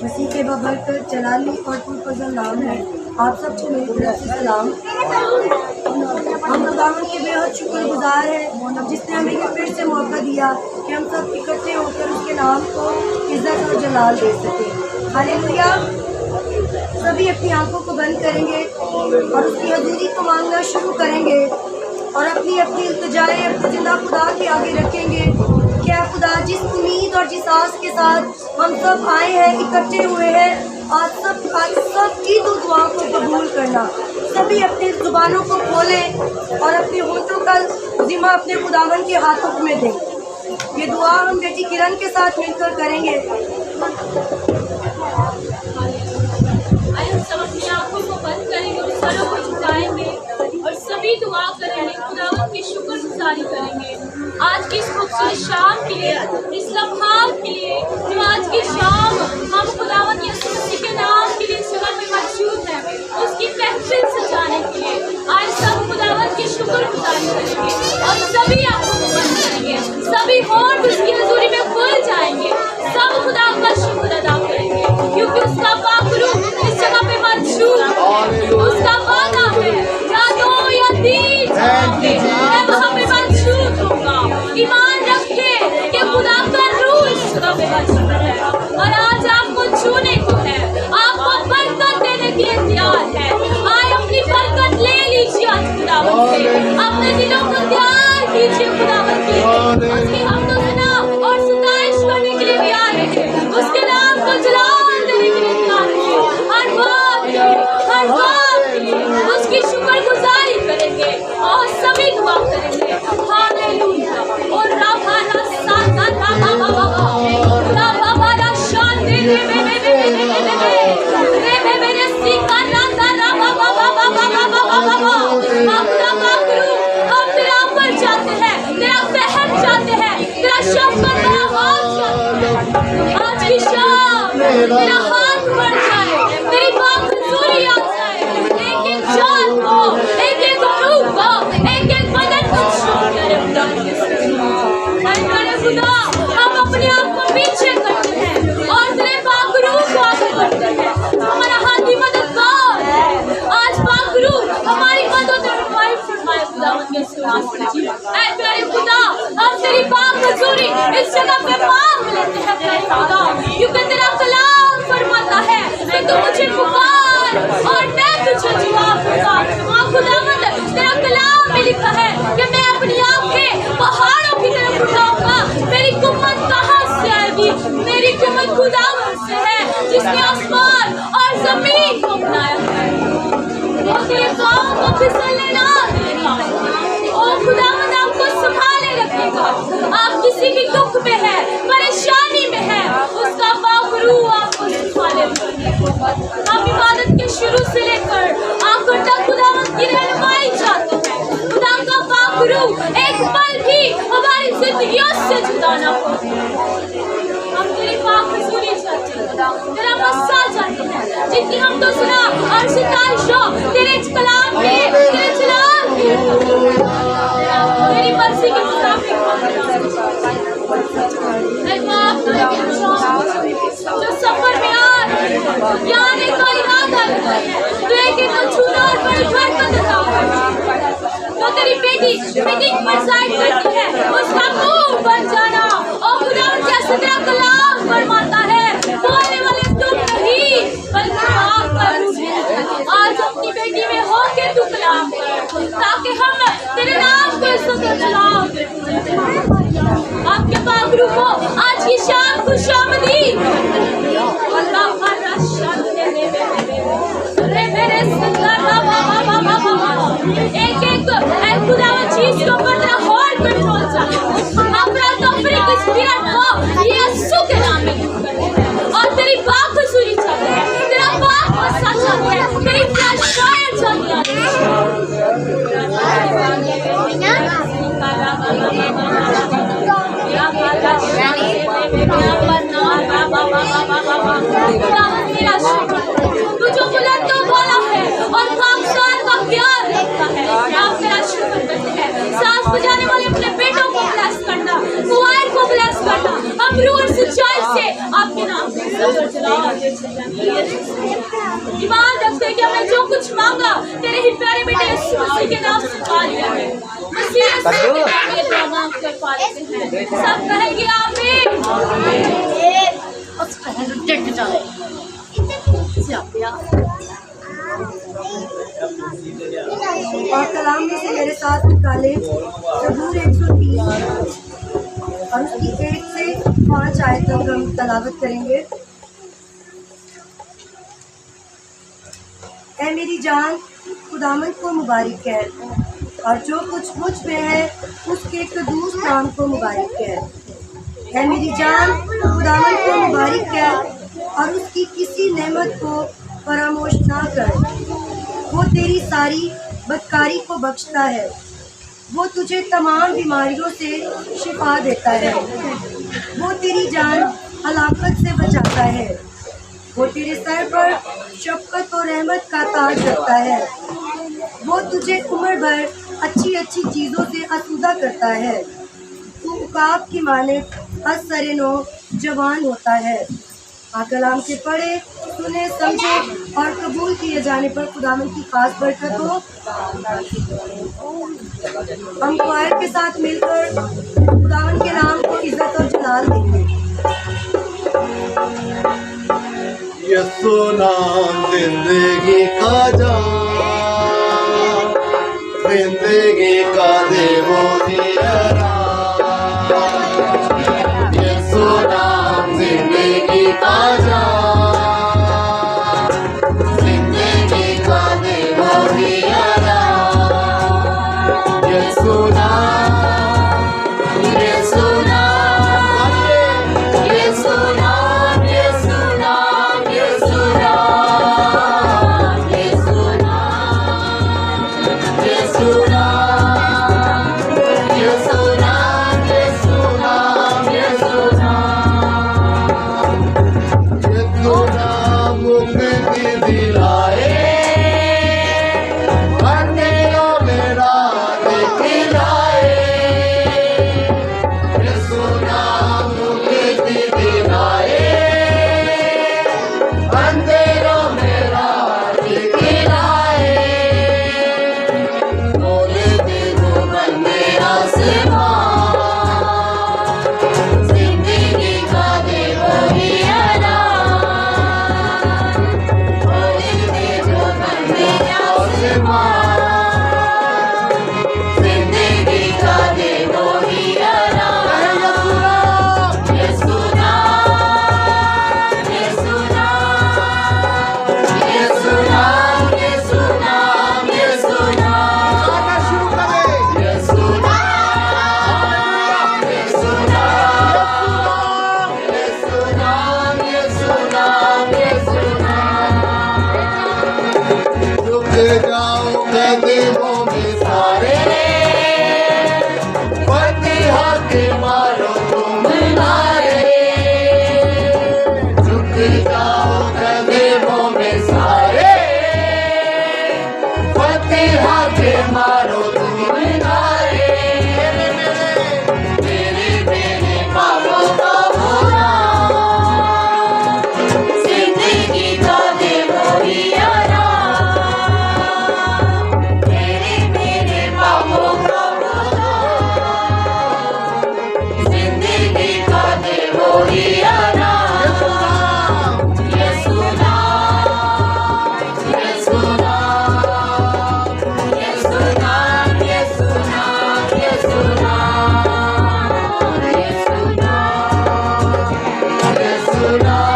मसीह के बबरकत जलाली और फजल नाम है। आप सब को मेरी तरफ से सलाम। हम खुदावंद के बेहद शुक्रगुजार हैं जिसने हमें ये फिर से मौका दिया कि हम सब इकट्ठे होकर उसके नाम को इज्जत और जलाल दे सकें। हालेलुया। सभी अपनी आंखों को बंद करेंगे और उसकी हजूरी को मांगना शुरू करेंगे और अपनी अपनी इल्तिजाएं अपने जिंदा खुदा के आगे रखेंगे। क्या खुदा, जिस उम्मीद और जिस आस के साथ हम सब आए हैं, इकट्ठे हुए हैं, आज सब की तो दुआओं को कबूल करना। सभी अपनी जुबानों को खोलें और अपने होठों का जिम्मा अपने खुदावन के हाथों में दें। ये दुआ हम बेटी किरण के साथ मिलकर करेंगे। हम सब अपनी आंखों को बंद करेंगे और सरों को झुकाएंगे और सभी दुआ करेंगे, खुदावंद की शुक्रगुजारी करेंगे आज की इस खूबसूरत शाम के लिए, इस लम्हात के लिए जो आज की शाम हम खुदावंद यीशु मसीह के नाम के लिए इस जगह में मौजूद है, उसकी महफिल सजाने के लिए आज सब खुदावंद की शुक्रगुजारी करेंगे और सभी आंखों को बंद करेंगे, सभी होंठ उसकी हजूरी में खुल जाएंगे, सब खुदा का शुक्र अदा करेंगे क्योंकि उसका पाक रूह इस जगह पे मौजूद है। उसका वादा है या दो या तीन मैं वहाँ पे मौजूद होगा। ईमान रखे कि खुदा का रूह इस जगह पे मौजूद है और आज आपको छूने को है, आपको बरकत देने के लिए तैयार है। आए अपनी बरकत ले लीजिए आज खुदावंद से, अपने दिलों को तैयार कीजिए खुदावंद के लिए। उसकी हमदो सना और सताइश करने के लिए तैयार है, उसके नाम को जलाल देने के लिए तैयार है। हर बात के लिए उसकी शुक्रगुजारी करेंगे और सभी दुआ करेंगे। हालेलुया। और राभाला साता राभाला शांति रे सीका राधा हम तेरा पर जाते हैं, तेरा फहम जाते हैं, तेरा शफ़क़त तेरा हाथ जाते हैं। आज की शाम तेरा हाथ बढ़ जाए, तेरी बात हजूरी आ जाए, एक एक जान को, एक एक रूह को, एक एक बदन को छू करे खुदा। हम अपने आप को पीछे करते हैं और तेरे पाक रूह को आगे बढ़ते हैं। हमारा हाथी मददगार है, आज पाक रूह हमारी मदद और हमारी फरमाए खुदावंद के सुनाम। ऐ प्यारे खुदा, हम तेरी पाक हजूरी इस जगह पे मांग लेते हैं प्यारे खुदा, क्योंकि तेरा कलाम फरमाता है कि तू मुझे पुकार और मैं तुझे जवाब दूंगा। हाँ खुदावंद, तेरा कलाम में लिखा है कि मैं अपनी आंखें पहाड़ों की तरफ उठाऊंगा। मेरी कुम्मत कहाँ से आएगी? मेरी कुम्मत खुदावंद से है जिसने आसमान और जमीन को बनाया है। वो तेरे गाँव को फिसलने ना देगा और खुदावंद आपको संभाले रखेगा। आप किसी भी दुख में है, परेशानी में है, उसका पाक रूह आपको संभाले रखेगा। हम इबादत के शुरू से लेकर आखिर तक खुदावंद की रहनुमाई चाहते हैं। खुदा का पाक रूह एक पल भी हमारी जिंदगियों से जुदा ना हो। हम तेरी पाक हजूरी चाहते हैं खुदा, तेरा मस्सा चाहते हैं, जितनी हम तो सुना और सितारिशों तेरे कलाम में, तेरे जलाल में, तेरी मर्जी के मुताबिक जो सफर में आने का इरादा है, तो एक दिन छूना और बड़ी बरकत अता करना। तो तेरी बेटी मीटिंग पर जाहिर करती है, उसका मुंह बन जाना और खुदा जैसे तेरा कलाम फरमाता है, बोलने वाले तुम नहीं बल्कि आपका रूह है। आज अपनी बेटी में हो के तू कलाम कर, ताकि हम तेरे नाम को इज्जत और जलाल दें। आपके पाक रूह को आज की शाम खुशामदीद अल्लाह का शांति रे मेरे सल्लल्लाहु एक खुदावंद चीज के ऊपर तेरा होल्ड कंट्रोल चाहे। अपना तफरीक की स्पिरिट को यीशु के नाम में दूर करते हैं और तेरी पाक हजूरी चाहते हैं, तेरा पाक मस्सा चाहते हैं, तेरी प्यार चाहते हैं। तू जो बुलंद तो बोला है और खामसार का प्यार रखता है, आप तेरा शुक्र करते हैं। सांस बजाने वाले अपने बेटों को ब्लेस करना, कुआर को ब्लेस करना, हम रूह से नाम पे सबर चलाओ। ईमान रखते कि हमने जो कुछ मांगा तेरे ही प्यारे बेटे यीशु मसीह के नाम से पा लिया है। मसीह यीशु के नाम में दुआ मांग कर पा लेते हैं। सब कहेंगे आमीन। और कलाम में से मेरे साथ निकाले ज़बूर 130 और उसकी 1 से 5 आयत तक हम तलावत करेंगे। ऐ मेरी जान खुदावंद को मुबारक है और जो कुछ मुझ में है उसके कदूस नाम को मुबारक है। ऐ मेरी जान खुदावंद को मुबारक है और उसकी किसी नेमत को फरामोश ना कर। वो तेरी सारी बदकारी को बख्शता है, वो तुझे तमाम बीमारियों से शिफा देता है। वो तेरी जान हलाकत से बचाता है, वो तेरे सर पर शफ़क़त और रहमत का ताज रखता है। वो तुझे उम्र भर अच्छी अच्छी चीज़ों से आसूदा करता है। तू उकाब की मानिक असर-ए-नो जवान होता है। कलाम के पढ़े, सुने, समझे और कबूल किए जाने पर खुदावंद की खास बरकत हो। हम क्वायर के साथ मिलकर खुदावंद के नाम को इज्जत और जलाल देंगे। यीशु नाम जिंदगी का जान, जिंदगी का देवो दियारा। यीशु नाम जिंदगी का जान, जिंदगी का देवो दियारा। यीशु नाम, यीशु नाम, यीशु नाम, यीशु नाम, यीशु नाम, यीशु नाम, यीशु नाम, यीशु नाम, यीशु नाम, यीशु नाम, यीशु नाम मुक्ति दिलाए, अंधेरों में रात दिलाए। यीशु नाम मुक्ति दिलाए, अंधेरों में रात दिलाए। बोले देखो बंदे आसमान, जिंदगी का देवो दियारा। बोले देखो बंदे आसमान, जिंदगी का देवो दियारा। यीशु नाम, यीशु नाम, यीशु नाम, यीशु नाम, यीशु नाम, यीशु नाम, यीशु नाम, यीशु नाम, यीशु नाम, यीशु नाम। झुक जाओ कदमों में सारे, फतिहा के मारो तुम नारे। झुक जाओ कदमों में सारे, फतिहा के मारो तुम नारे। मेरे मेरे पापों का भोला, जिंदगी का देवो दियारा। मेरे मेरे पापों का भोला, जिंदगी का देवो दियारा। यीशु नाम, यीशु नाम, यीशु नाम, यीशु नाम, यीशु नाम, यीशु नाम, यीशु नाम,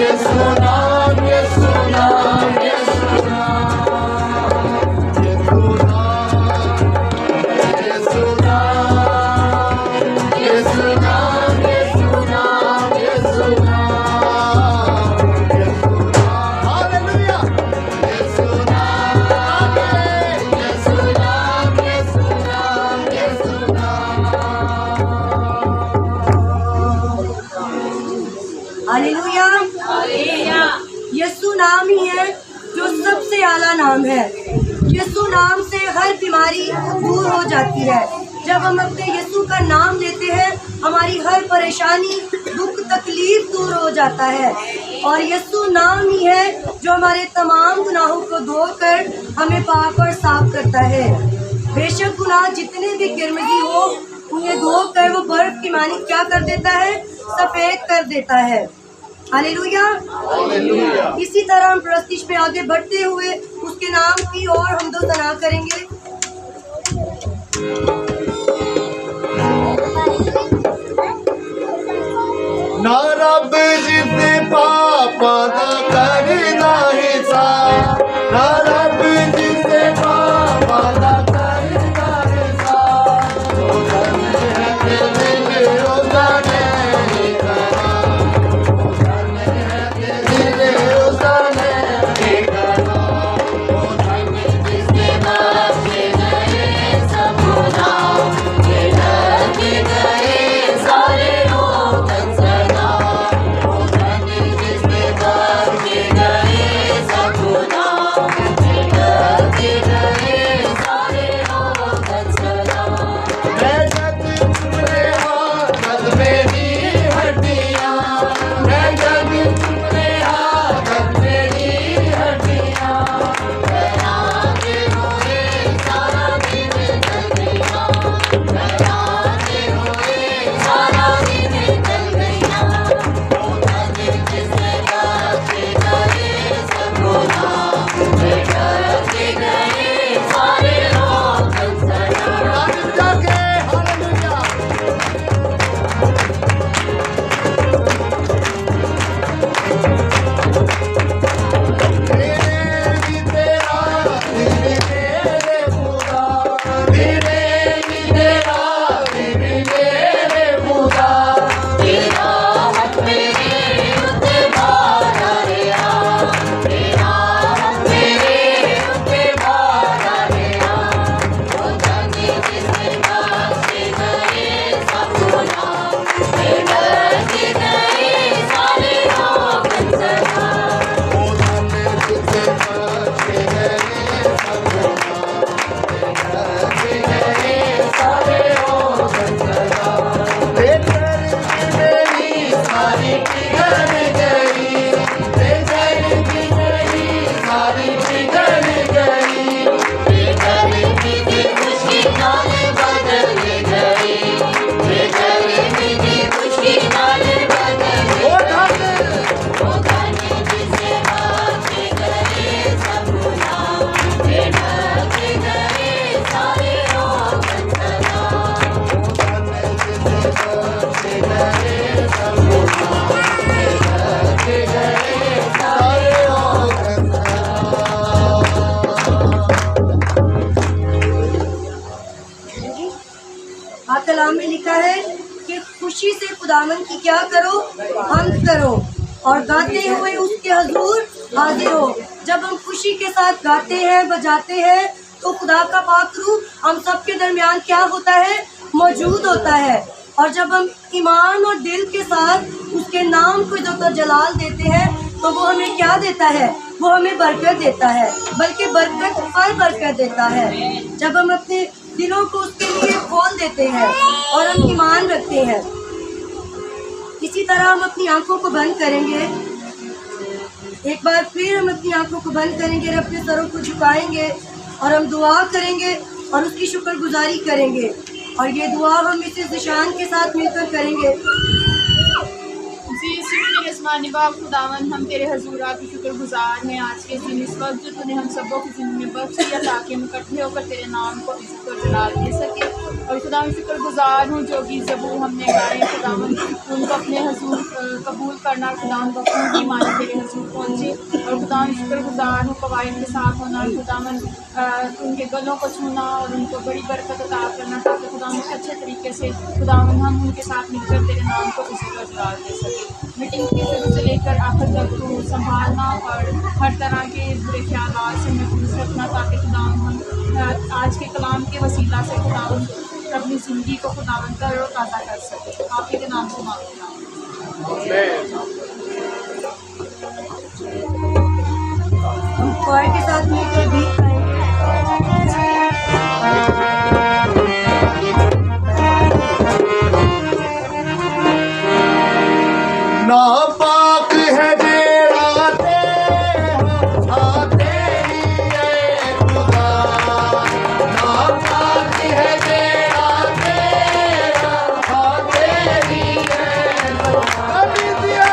यीशु नाम, यीशु नाम, यीशु नाम, यीशु नाम, यीशु नाम, यीशु नाम, यीशु नाम, यीशु नाम, हालेलुया। यीशु नाम, यीशु नाम, यीशु नाम, यीशु नाम। हालेलुया। यीशु नाम ही है जो सबसे आला नाम है। यीशु नाम से हर बीमारी दूर हो जाती है। जब हम अपने यीशु का नाम लेते हैं हमारी हर परेशानी, दुख, तकलीफ दूर हो जाता है। और यीशु नाम ही है जो हमारे तमाम गुनाहों को धोकर हमें पाक और साफ करता है। बेशक गुनाह जितने भी किरमिजी हो, उन्हें धोकर वो बर्फ की मानी क्या कर देता है? सफेद कर देता है। हालेलुया। इसी तरह हम प्रस्तिश में आगे बढ़ते हुए उसके नाम की और हमदो सना करेंगे। ना रब जिसने पापा दा करदा हिसाब, ना रब जिसने पापा दा करदा हिसाब, ओ धन है के दिल उसदा नहीं करा, ओ धन है के दिल उसदा नहीं करा, ओ धन जिसने बख्शे गए सब गुनाह, ये लगे गए सारे रोग सदा, ओ धन जिसने बख्शे गए सब गुनाह, ये लगे गए सारे रोग सदा। मैं जब तुमने हाथ मेरी हड्डियाँ, मैं जब तुमने हाथ मेरी हड्डियाँ, डराते हुए सारा दिन चल गया, डराते हुए सारा दिन चल गया, ओ धन जिसने बख्शे गए सब गुनाह, ये लगे गए सारे रोग सदा। जाके हालेलुया। धीरे भी तेरा धीरे मेरे खुदा, धीरे भी तेरा धीरे मेरे खुदा, तेरा हक मेरे उत्ते भारा रहा, तेरा हक मेरे उत्ते भारा रहा, ओ धन जिसने बख्शे गए सब गुनाह, ये लगे गए सारे रोग सदा, ओ धन जिसने बख्शे गए सब गुनाह, ये लगे गए सारे रोग सदा। बेदर्द मेरी सारी पिघल गई, बेदर्द मेरी सारी पिघल गई, बेदर्द की खुशी नाल बदल गई, बेदर्द की खुशी नाल बदल गई, ओ धन जिसने बख्शे गए सब गुनाह, ये लगे गए सारे रोग सदा, ओ धन जिसने बख्शे गए सब गुनाह, ये लगे गए सारे रोग पाक कलाम में लिखा है कि खुशी से खुदावन की क्या करो? हम्द करो और गाते हुए उसके हजूर हाजिर हो। जब हम खुशी के साथ गाते हैं, बजाते हैं, तो खुदा का पाक रूह हम सबके दरमियान क्या होता है? मौजूद होता है। और जब हम ईमान और दिल के साथ उसके नाम को इज़्ज़त और जलाल देते हैं, तो वो हमें क्या देता है? वो हमें बरकत देता है, बल्कि बरकत पर बरकत देता है। जब हम अपने दिलों को उसके लिए खोल देते हैं और हम ईमान रखते हैं। इसी तरह हम अपनी आंखों को बंद करेंगे। एक बार फिर हम अपनी आंखों को बंद करेंगे, अपने सरों को झुकाएंगे और हम दुआ करेंगे और उसकी शुक्रगुजारी करेंगे। और ये दुआ हम मिसेस निशान के साथ मिलकर करेंगे। जी मेरे आसमानी बाप खुदावन, हम तेरे हजूर आपकी शुक्रगुजार हैं आज के दिन, इस वक्त जो तूने हम सबों की ज़िंदगी में बख्श दिया ताकि हम इकट्ठे होकर तेरे नाम को इज़्ज़त और जलाल दे सके। और खुदावन शुक्रगुजार हूँ जो भी ज़बूर हमने गाए खुदावन, उनको अपने हजूर कबूल करना, खुदावन बखूबी की माने तेरे हजूर पहुँचे। और खुदावन शुक्रगुजार हूँ कवायद के साथ होना, खुदावन उनके गलों को छूना और उनको बड़ी बरकत अता करना, ताकि खुदावन अच्छे तरीके से खुदावन हम उनके साथ मिलकर तेरे नाम को इज़्ज़त और जलाल दे सके। मीटिंग के शुरू से लेकर आखिर तक को संभालना और हर तरह के बुरे ख्यालात से महफूज रखना, ताकि खुदावन हम आज के कलाम के वसीला से खुदावन अपनी ज़िंदगी को खुदावन तरो ताज़ा कर सके। आप ही के नाम से मांगते हैं। हम क्वायर के साथ मिलकर भी खाएंगे। नापाक है जेड़ा तेरी है खुदा, नापाक है जेड़ा तेरी है कभी दिया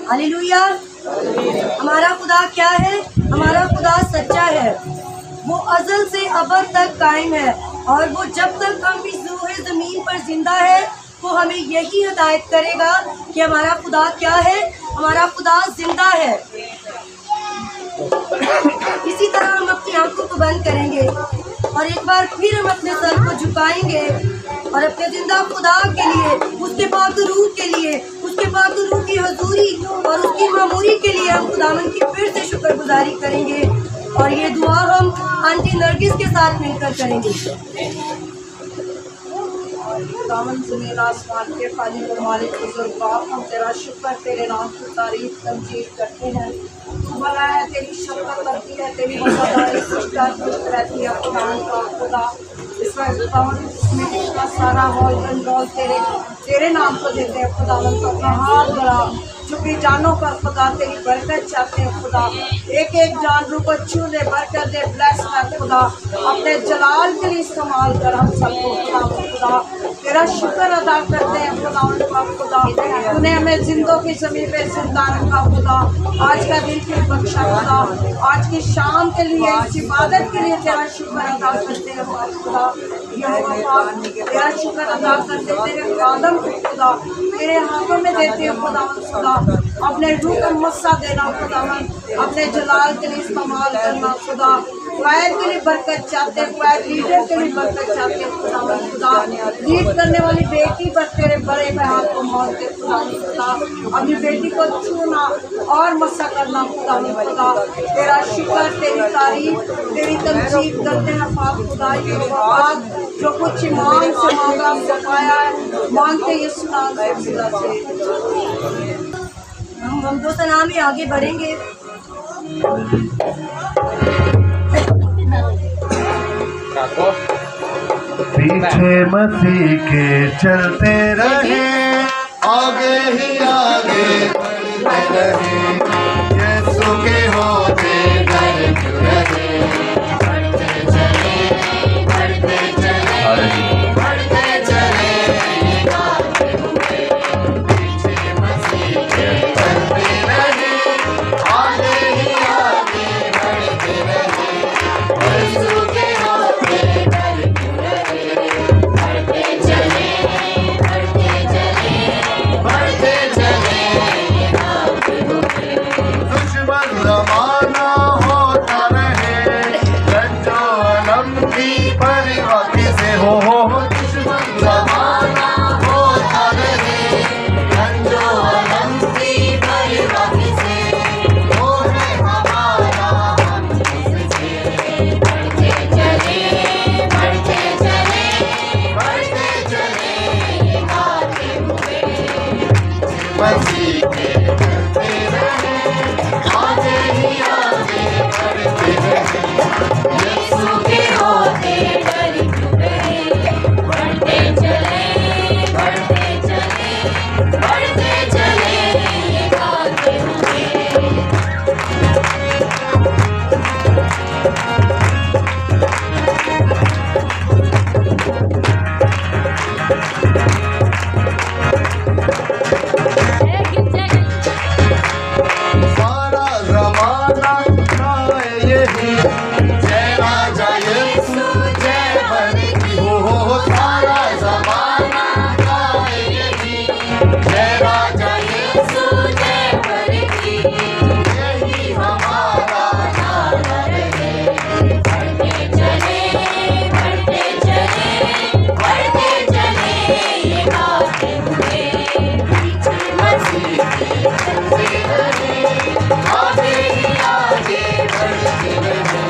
हालेलुया। हमारा खुदा क्या है? हमारा खुदा सच्चा है। वो अज़ल से अबद तक कायम है और वो जब तक हम इस रूहे ज़मीन पर जिंदा है वो हमें यही हिदायत करेगा कि हमारा खुदा क्या है। हमारा खुदा जिंदा है। इसी तरह हम अपनी आंखों को बंद करेंगे और एक बार फिर हम अपने सर को झुकाएंगे और अपने जिंदा खुदा के लिए, उसके पाक रूह के लिए, उसके पाक रूह की हजूरी और उसकी मामूरी के लिए हम खुदावन की फिर से शुक्रगुजारी करेंगे। और ये दुआ हम आंटी नरगिस के साथ मिलकर करेंगे। खुदावन ज़मीन आसमान के खालिक और मालिक बुजुर्ग बाप, हम तेरा शुक्र, तेरे नाम की तारीफ तमजीद करते हैं। भला है तेरी शफ़क़त करती है, तेरी वफादारी खुश्क रहती है। खुदावन का खुदा इस वक्त खुदावन इसका सारा हौल कंट्रोल तेरे नाम को देते हैं। खुदावन का हाथ बड़ा चुकी जानों पर खुदा तेरी बरकत चाहते हैं खुदा। एक एक जान रू को छू ले, बरकत दे, ब्लेस कर खुदा। अपने जलाल के लिए इस्तेमाल कर हम सबको खुदा। तेरा शुक्र अदा करते हैं खुदा उनका खुदा। तूने हमें जिंदों की ज़मीन पे जिंदा रखा खुदा। आज का दिन फिर बख्शा खुदा। आज की शाम के लिए, इस इबादत के लिए तेरा शुक्र अदा करते हैं खुदा। यहोवा पाक तेरा शुक्र अदा करते, तेरे कदम को खुदा तेरे हाथों में देते हैं खुदा। अपने रूह का मस्सा देना खुदा, अपने जलाल के लिए इस्तेमाल करना खुदा। क्वायर के लिए बरकत चाहते हैं, क्वायर लीडर के लिए बरकत चाहते हैं खुदा। लीड करने वाली बेटी पर तेरे बड़े में हाथ को मारते खुदा। अपनी बेटी को छूना और मस्सा करना खुदा। तेरा शुक्र, तेरी तारीफ, तेरी तमजीद करते हैं पाक खुदा। जो कुछ ईमान से मांगा हमको पाया है, मांगते यीशु नाम से। हम दो सलाम में आगे बढ़ेंगे। पीछे मसीह के चलते रहे, आगे ही आगे बढ़ते रहे, यीशु के होते डर क्यों रहे। बढ़ते चले, बढ़ते चले, बढ़ते चले, गाते हुए। पीछे मसीह के चलते रहे, आगे ही आगे बढ़ते रहे, यीशु के होते डर क्यों रहे। बढ़ते चले, बढ़ते चले, बढ़ते चले, गाते हुए। दुश्मन जमाना होता रहे, रंजो अलम की परिवार से हो। दुश्मन जमाना होता रहे, रंजो अलम की बर्बादी से, वो है हमारा हम उससे। बढ़ते चले, बढ़ते चले, बढ़ते चले, गाते हुए। मसीह के चलते रहे, आगे ही आगे बढ़ते रहे, यीशु के होते डर क्यों रहे। बढ़ते चले, बढ़ते चले, बढ़ते चले, गाते हुए। सारा जमाना गाए यही, जय राजा यीशु जय बनेगी हो। सारा जमाना गाए यही, जय राजा यीशु जय बनेगी, यही हमारा नारा रहे। बढ़ते चले, बढ़ते चले, बढ़ते चले, गाते हुए। पीछे मसीह के चलते रहे, आगे ही आगे बढ़ते रहे,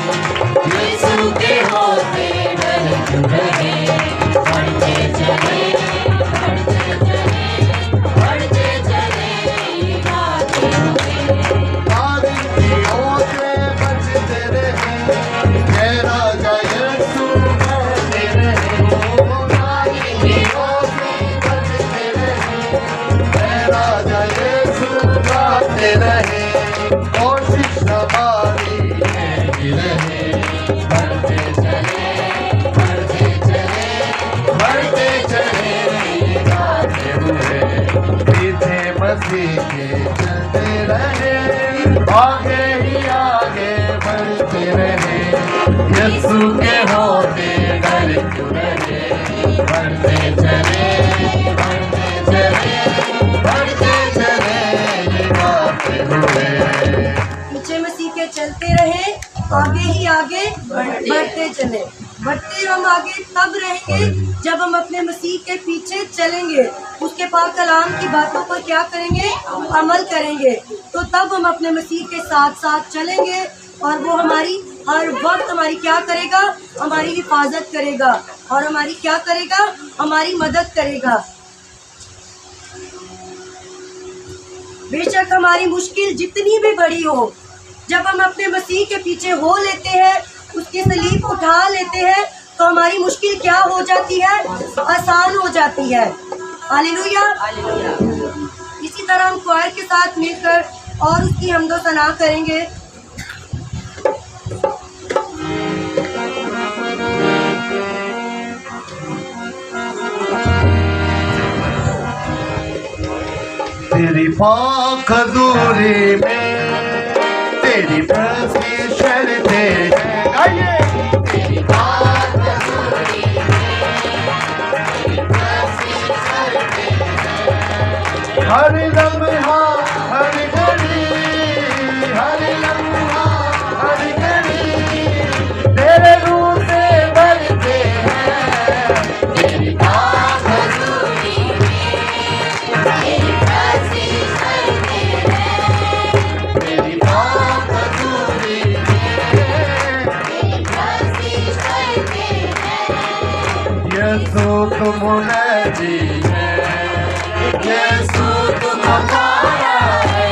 यीशु के होते डर क्यों रहे। बढ़ते चले, बढ़ते चले, बढ़ते चले, गाते हुए। तारीखियों से बचते रहे, जय राजा यीशु कहते रहे। तारीखियों से बचते रहे, जय राजा यीशु गाते रहे, कोशिश हमारी है कि रहे। बढ़ते चले, बढ़ते चले, बढ़ते चले, गाते हुए। पीछे मसीह के चलते रहे, आगे ही आगे बढ़ते रहे, यीशु के होते डर क्यों रहे। बढ़ते चले, बढ़ते चले, बढ़ते चले, गाते हुए। पीछे मसीह के चलते रहे, आगे ही आगे बढ़ते चले। बढ़ते हम आगे तब रहेंगे जब हम अपने मसीह के पीछे चलेंगे, उसके पाक कलाम की बातों पर क्या करेंगे, अमल करेंगे। तो तब हम अपने मसीह के साथ साथ चलेंगे और वो हमारी हर वक्त हमारी क्या करेगा, हमारी हिफाजत करेगा और हमारी क्या करेगा, हमारी मदद करेगा। बेशक हमारी मुश्किल जितनी भी बड़ी हो, जब हम अपने मसीह के पीछे हो लेते हैं, उसकी सलीब उठा लेते हैं, तो हमारी मुश्किल क्या हो जाती है, आसान हो जाती है। हालेलुया। इसी तरह हम क्वायर के साथ मिलकर और उसकी हमदो सना करेंगे। तेरी पाक हज़ूरी में तेरी बसी शर्तें हैं। आइए तेरी बात हज़ूरी में तेरी बसी शर्तें हैं। हर लम्हा हर घड़ी हर लम्हा हर घड़ी तेरे रूह से भरते हैं। तेरी बात हज़ूरी में तेरी बसी शर्तें हैं। तेरी पाक हज़ूरी में तेरी बसी शर्तें हैं। यीशु तुम मुनाजी है, यीशु तुम हमारा है।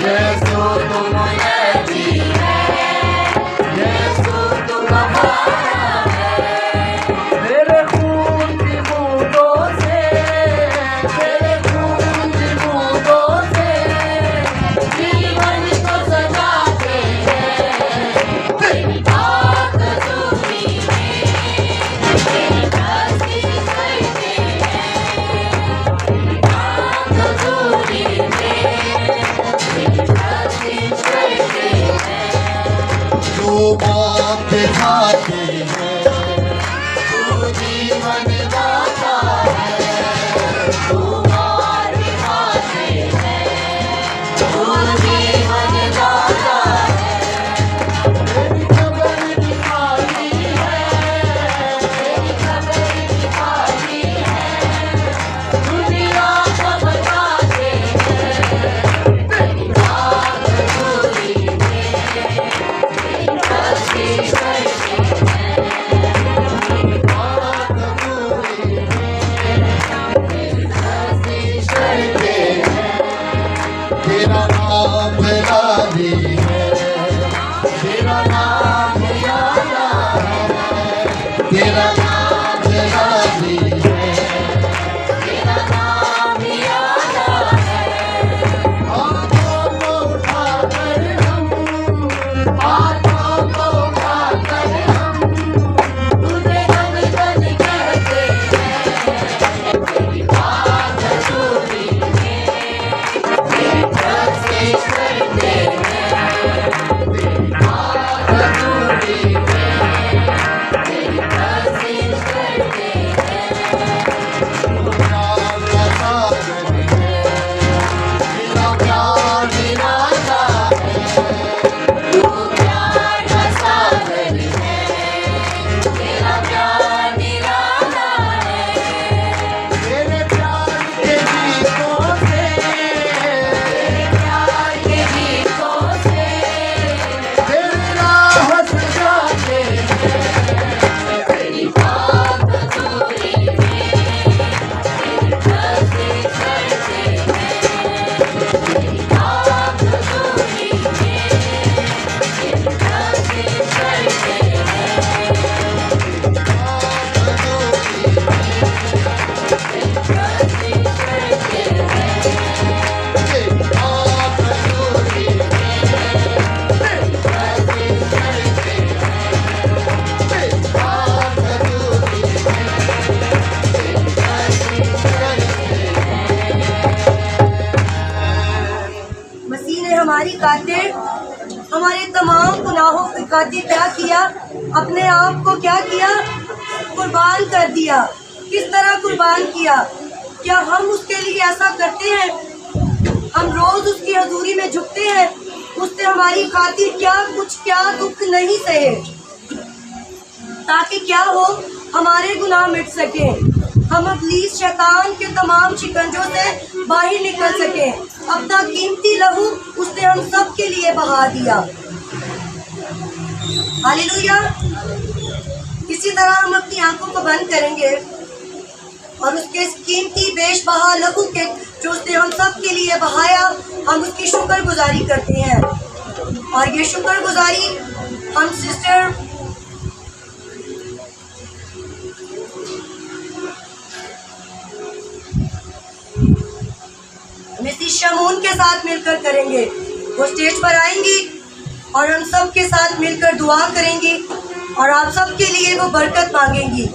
यीशु तुम मुनाजी है। यीशु तुम हमारा है। तेरे खून की बूंदों से तेरे खून की बूंदों से जीवन को सजाते हैं। तेरी बात हज़ूरी में तेरी बसी शर्तें हैं। तेरी बात हज़ूरी में तेरी बसी शर्तें हैं। जो बात दिखाते हैं तू जीवन दाता है। तू मार दिखाते हैं। तू जीवन दाता है। तेरी खबर दिखाती है, तेरी खबर दिखाती है। दुनिया को बताते हैं। तेरी बात हज़ूरी में तेरी बसी शर्तें हैं। तेरी बात हज़ूरी में तेरी बसी शर्तें हैं। तेरा नाम राजी है, तेरा नाम यादा है। तेरा नाम राजी है। तेरा नाम यादा है। हाथों को उठाकर हम हाथों को उठाकर हम तुझे गन कहते हैं। तेरी बात हज़ूरी में तेरी बसी शर्तें हैं। तेरी बात हज़ूरी में तेरी बसी शर्तें हैं। प्यार का सागर है, तेरा प्यार निराला है। तू प्यार का सागर है। तेरा प्यार निराला है। तेरे प्यार के गीतों से तेरे प्यार के गीतों से तेरी राह सजाते हैं। तेरी बात हज़ूरी में तेरी बसी शर्तें हैं। तेरी बात हज़ूरी में तेरी बसी शर्तें हैं। तेरी बसी शर्तें हैं। मसीह ने हमारी खातिर हमारे तमाम गुनाहों की खातिर क्या किया? अपने आप को क्या किया? कुर्बान कर दिया। किस तरह कुर्बान किया? क्या हम उसके लिए ऐसा करते हैं? हम रोज उसकी हजूरी में झुकते हैं। उसने हमारी खातिर क्या दुख नहीं सहे, ताकि क्या हो, हमारे गुनाह मिट सके, हम इब्लीस शैतान के तमाम शिकंजों से बाहर निकल सके। अपना कीमती लहू उसने हम सब के लिए बहा दिया। हालेलुया। इसी तरह हम अपनी आंखों को बंद करेंगे और उसके कीमती बेशबहा लहू के जो उसने हम सब के लिए बहाया, हम उसकी शुक्रगुजारी करते हैं। और ये शुक्रगुजारी हम सिस्टर पेश हम उनके साथ मिलकर करेंगे। वो स्टेज पर आएंगी और हम सब के साथ मिलकर दुआ करेंगी और आप सब के लिए वो बरकत मांगेंगी।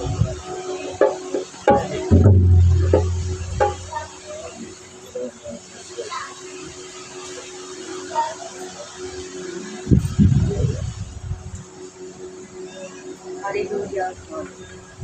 हालेलुया।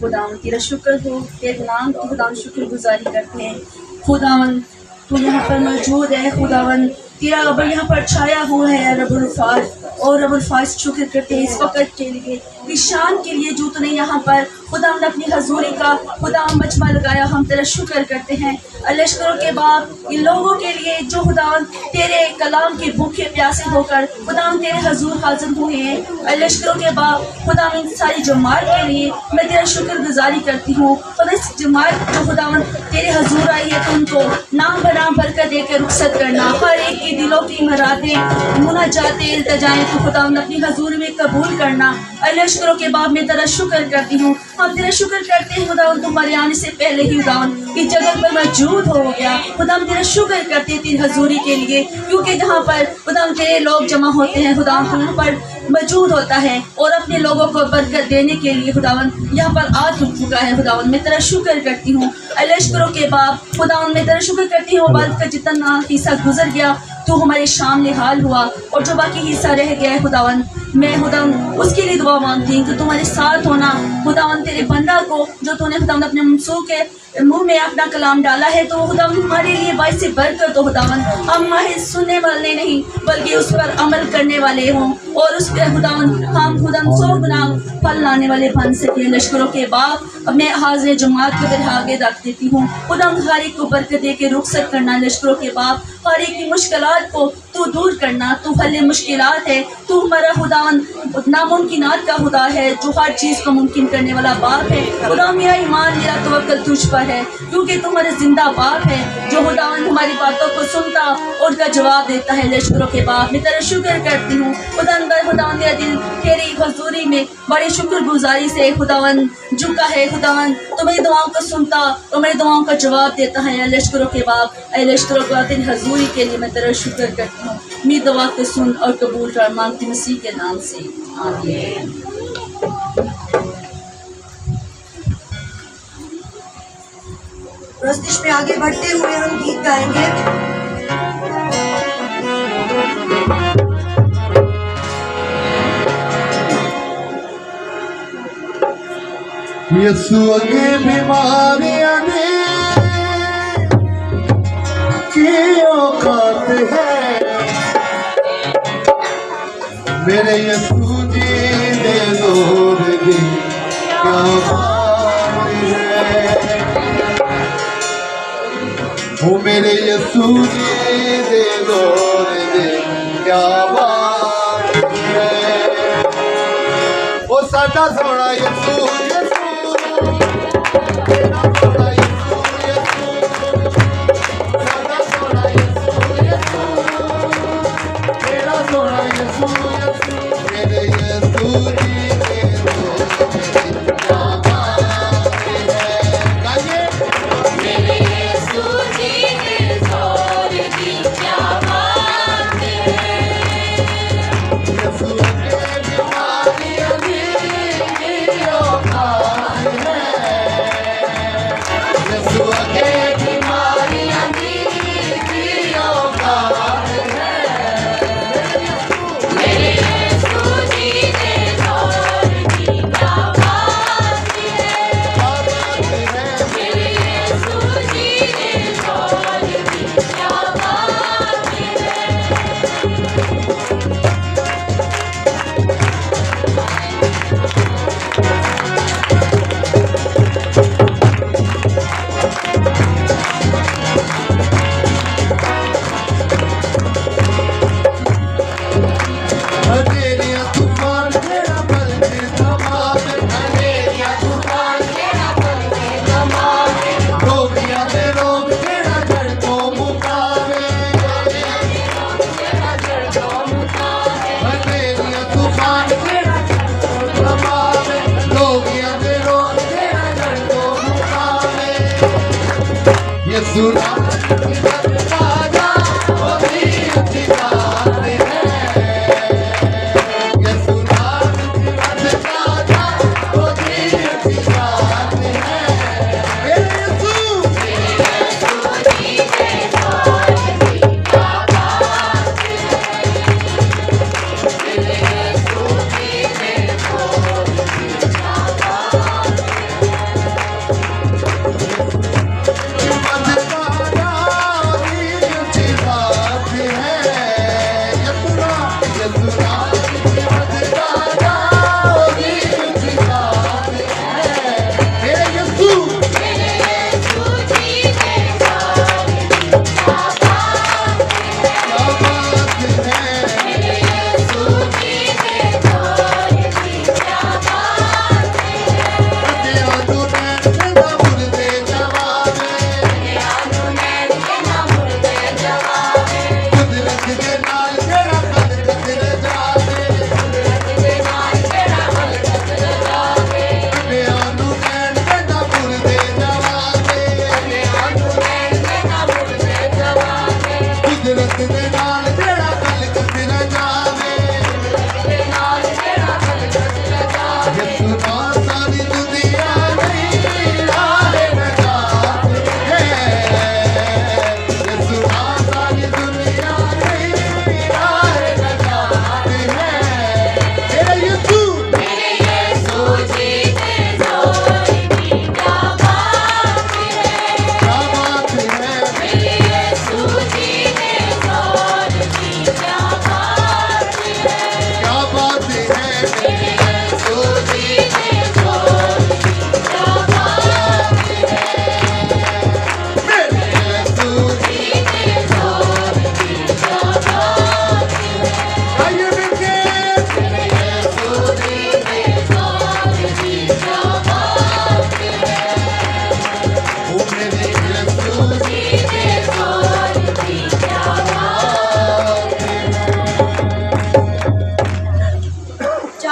खुदावन तेरा शुक्र हो, तेरे नाम की खुदावन शुक्रगुजारी करते हैं। खुदावन तू यहाँ पर मौजूद है। खुदावन तेरा रब यहाँ पर छाया हुआ है रब्बुल फाज, और रब्बुल फाज शुक्र करते हैं इस वक्त के लिए, इस शान के लिए जो तूने यहाँ पर खुदावन अपनी हजूरी का खुदावन मजमा लगाया। हम तेरा शुक्र करते हैं लश्करों के बाप इन लोगों के लिए जो खुदावन तेरे कलाम के भूखे प्यासे होकर खुदावन तेरे हजूर हाजिर हुए हैं। लश्करों के बाप खुदावन इन सारी जमात के लिए मैं तेरा शुक्रगुजारी करती हूँ। खुदा इस जमात जो खुदावन तेरे हजूर आई है तो उनको नाम बनाम बरकत देकर रुखसत करना, हर एक के दिलों की मरादें मुनाजातें इल्तिजाएं तो खुदावन अपनी हजूर में कबूल करना। लश्करों के बाप मैं तेरा शुक्र करती हूँ। हम तेरा शुक्र करते हैं खुदावन तुम्हारे आने से पहले ही खुदावन इस जगह पर मौजूद हो गया। खुदा हम तेरा शुक्र करते हैं तेरी हजूरी के लिए, क्योंकि जहाँ पर खुदा तेरे लोग जमा होते हैं खुदा वहाँ पर मौजूद होता है और अपने लोगों को बरकत देने के लिए खुदावन यहाँ पर आ चुका है। खुदावन मैं तेरा शुक्र करती हूँ। लश्करों के बाप खुदावन मैं तेरा शुक्र करती हूँ। बात का जितना हिस्सा गुजर गया तो हमारे सामने हाल हुआ और जो बाकी हिस्सा रह गया है खुदावन मैं खुदावन उसके लिए दुआ मांगती हूँ कि तुम्हारे साथ होना। खुदावन तेरे बंदा को जो तूने खुदावन अपने मनसूख के मुंह में अपना कलाम डाला है तो खुदावन हमारे लिए बाइस से बरकत हो। खुदावन हम महज सुनने वाले नहीं बल्कि उस पर अमल करने वाले हों और उस पर खुदावन हम खुदावन 100 गुना फल लाने वाले बन सकें। लश्करों के बाप अब मैं हाजिर जमात को तेरे आगे रख देती हूँ। खुदावन हर एक को बरकत दे के रुखसत करना। लश्करों के बाप हर एक की मुश्किलात को तू दूर करना। तू हल मुश्किलात है, तू हमारा खुदावन नामुमकिनात का खुदा है जो हर चीज़ को मुमकिन करने वाला बाप है। खुदा मेरा ईमान मेरा तवक्कल तुझ पर है क्योंकि तू हमारे जिंदा बाप है जो खुदावन हमारी बातों को सुनता और उनका जवाब देता है। लश्करों के बाप मैं तेरा शुक्र करती हूँ। खुदावन मेरा दिल तेरी हजूरी में बड़ी शुक्रगुजारी से खुदावन झुका है। खुदावन तो मेरी दुआओं को सुनता और मेरी दुआओं का जवाब देता है। लश्करों के बाप लश्करों के बाप तेरी हजूरी के लिए मैं तेरा शुक्र करती हूँ। मेरी दुआ को सुन और कबूल कर मांगती मसीह के नाम से, आमीन। प्रस्तुति में आगे बढ़ते हुए हम गीत गाएंगे। यीशु की बीमारियां ने की औकात है, मेरे यीशु जी दे जोर दी क्या बात है। वो मेरे यीशु जी दे जोर दे क्या बात है। वो साडा सोना यीशु सुना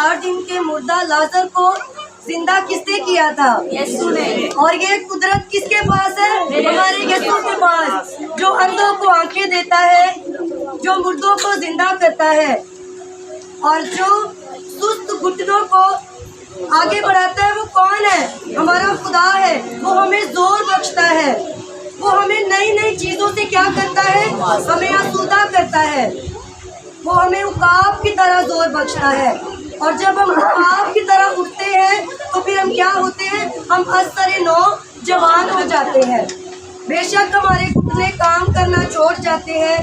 4 दिन के मुर्दा लाजर को जिंदा किसने किया था? यीशु ने। और ये कुदरत किसके पास है? हमारे यीशु के पास, जो अंधों को आंखें देता है, जो मुर्दों को जिंदा करता है और जो सुस्त घुटनों को आगे बढ़ाता है। वो कौन है? हमारा खुदा है। वो हमें जोर बख्शता है, वो हमें नई नई चीजों से क्या करता है? हमें आसूदा करता है। वो हमें उकाब की तरह जोर बख्शता है। और जब हम उकाब की तरह उठते हैं तो फिर हम क्या होते हैं? हम असरे नौ जवान हो जाते हैं। बेशक हमारे घुटने काम करना छोड़ जाते हैं,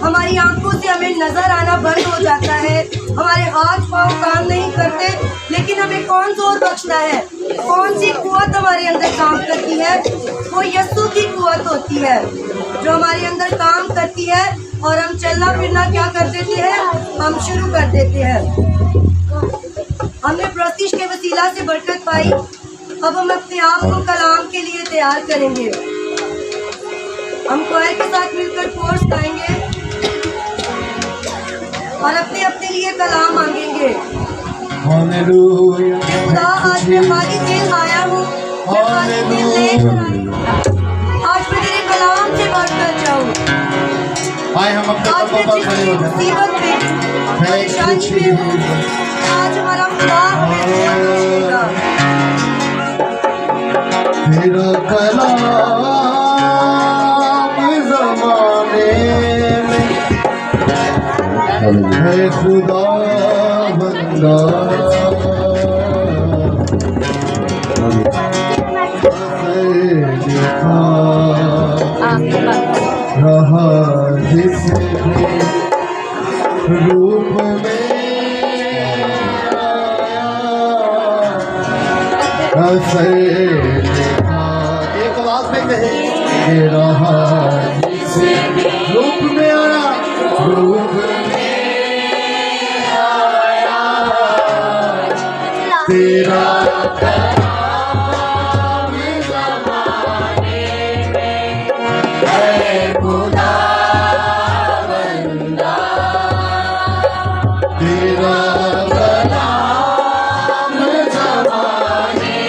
हमारी आंखों से हमें नजर आना बंद हो जाता है, हमारे हाथ पांव काम नहीं करते, लेकिन हमें कौन जोर बख्शता है? कौन सी कुव्वत हमारे अंदर काम करती है? वो यीशु की कुव्वत होती है जो हमारे अंदर काम करती है और हम चलना फिरना क्या कर देते हैं? हम शुरू कर देते हैं। हमने प्रस्तिश के वसीला से बरकत पाई। अब हम अपने आप को कलाम के लिए तैयार करेंगे। हम कोयर के साथ मिलकर कोर्स गाएंगे और अपने अपने लिए कलाम मांगेंगे। हालेलुया। खुदा आज मैं खाली दिल आया हूँ, मैं खाली दिल लेकर आई हूँ। आज मैं तेरे कलाम से बात कर जाऊँ। आए हम अपने आज मैं कदमों पर खड़े हो जिस जाएं। मुसीबत में, परेशानी में हूँ, आज हमारा खुदा हमें दुआ बख्शेगा। तेरा कलाम ज़माने में है खुदा बंदा, दिखा रहा जिसने रूप में आया, एक आवाज में कहे रहा रूप में आया, रूप में आया तेरा कलाम ज़माने में है खुदा बंदा, तेरा कलाम ज़माने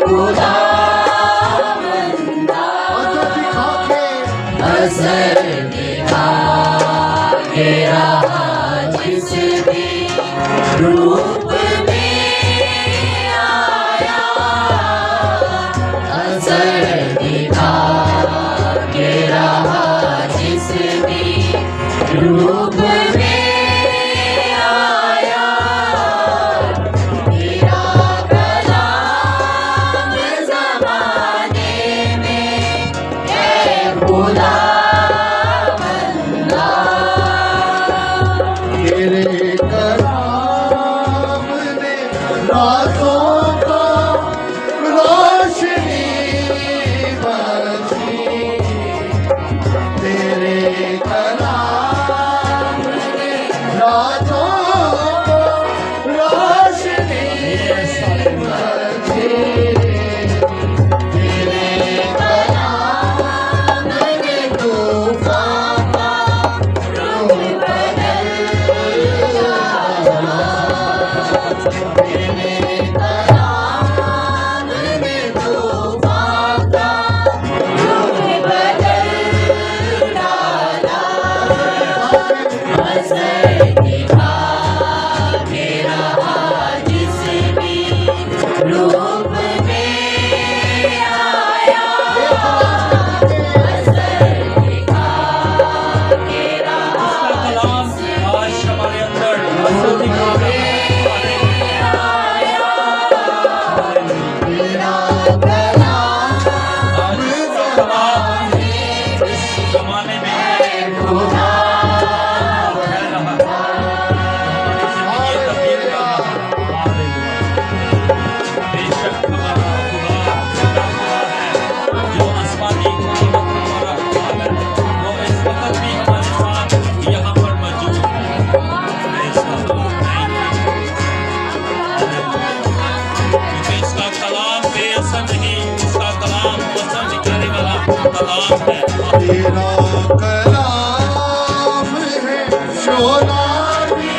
खुदा बंदा, असर दिखा के रहा जिस भी रूप में आया, असर दिखा के रहा जिस भी रूप में आया, तेरा कलाम ज़माने में है खुदा बंदा, तेरे कलाम ने रातों को रोशनी बख्शी, तेरे कलाम ने रातों को रोशनी बख्शी, तेरे कलाम ने तूफान का रूप बदल डाला, तेरे कलाम ने तूफान का रूप बदल डाला, असर दिखा के रहा जिस भी रूप में आया, असर दिखा के रहा कलाम आज हमारे अंदर असर दिखा रहा है। आज इसका कलाम इस जमाने में है रहा है, हमारी जिंदगी तब्दील कर रहा है। बेशक हमारा खुदा जिंदा खुदा है, जो आसमानी हुकूमत हमारा खुदा है, वो इस वक्त भी हमारे साथ यहाँ पर मौजूद है। क्योंकि इसका कलाम बेअसर नहीं, इसका कलाम असर दिखाने वाला कलाम है। तेरा कलाम है शोला भी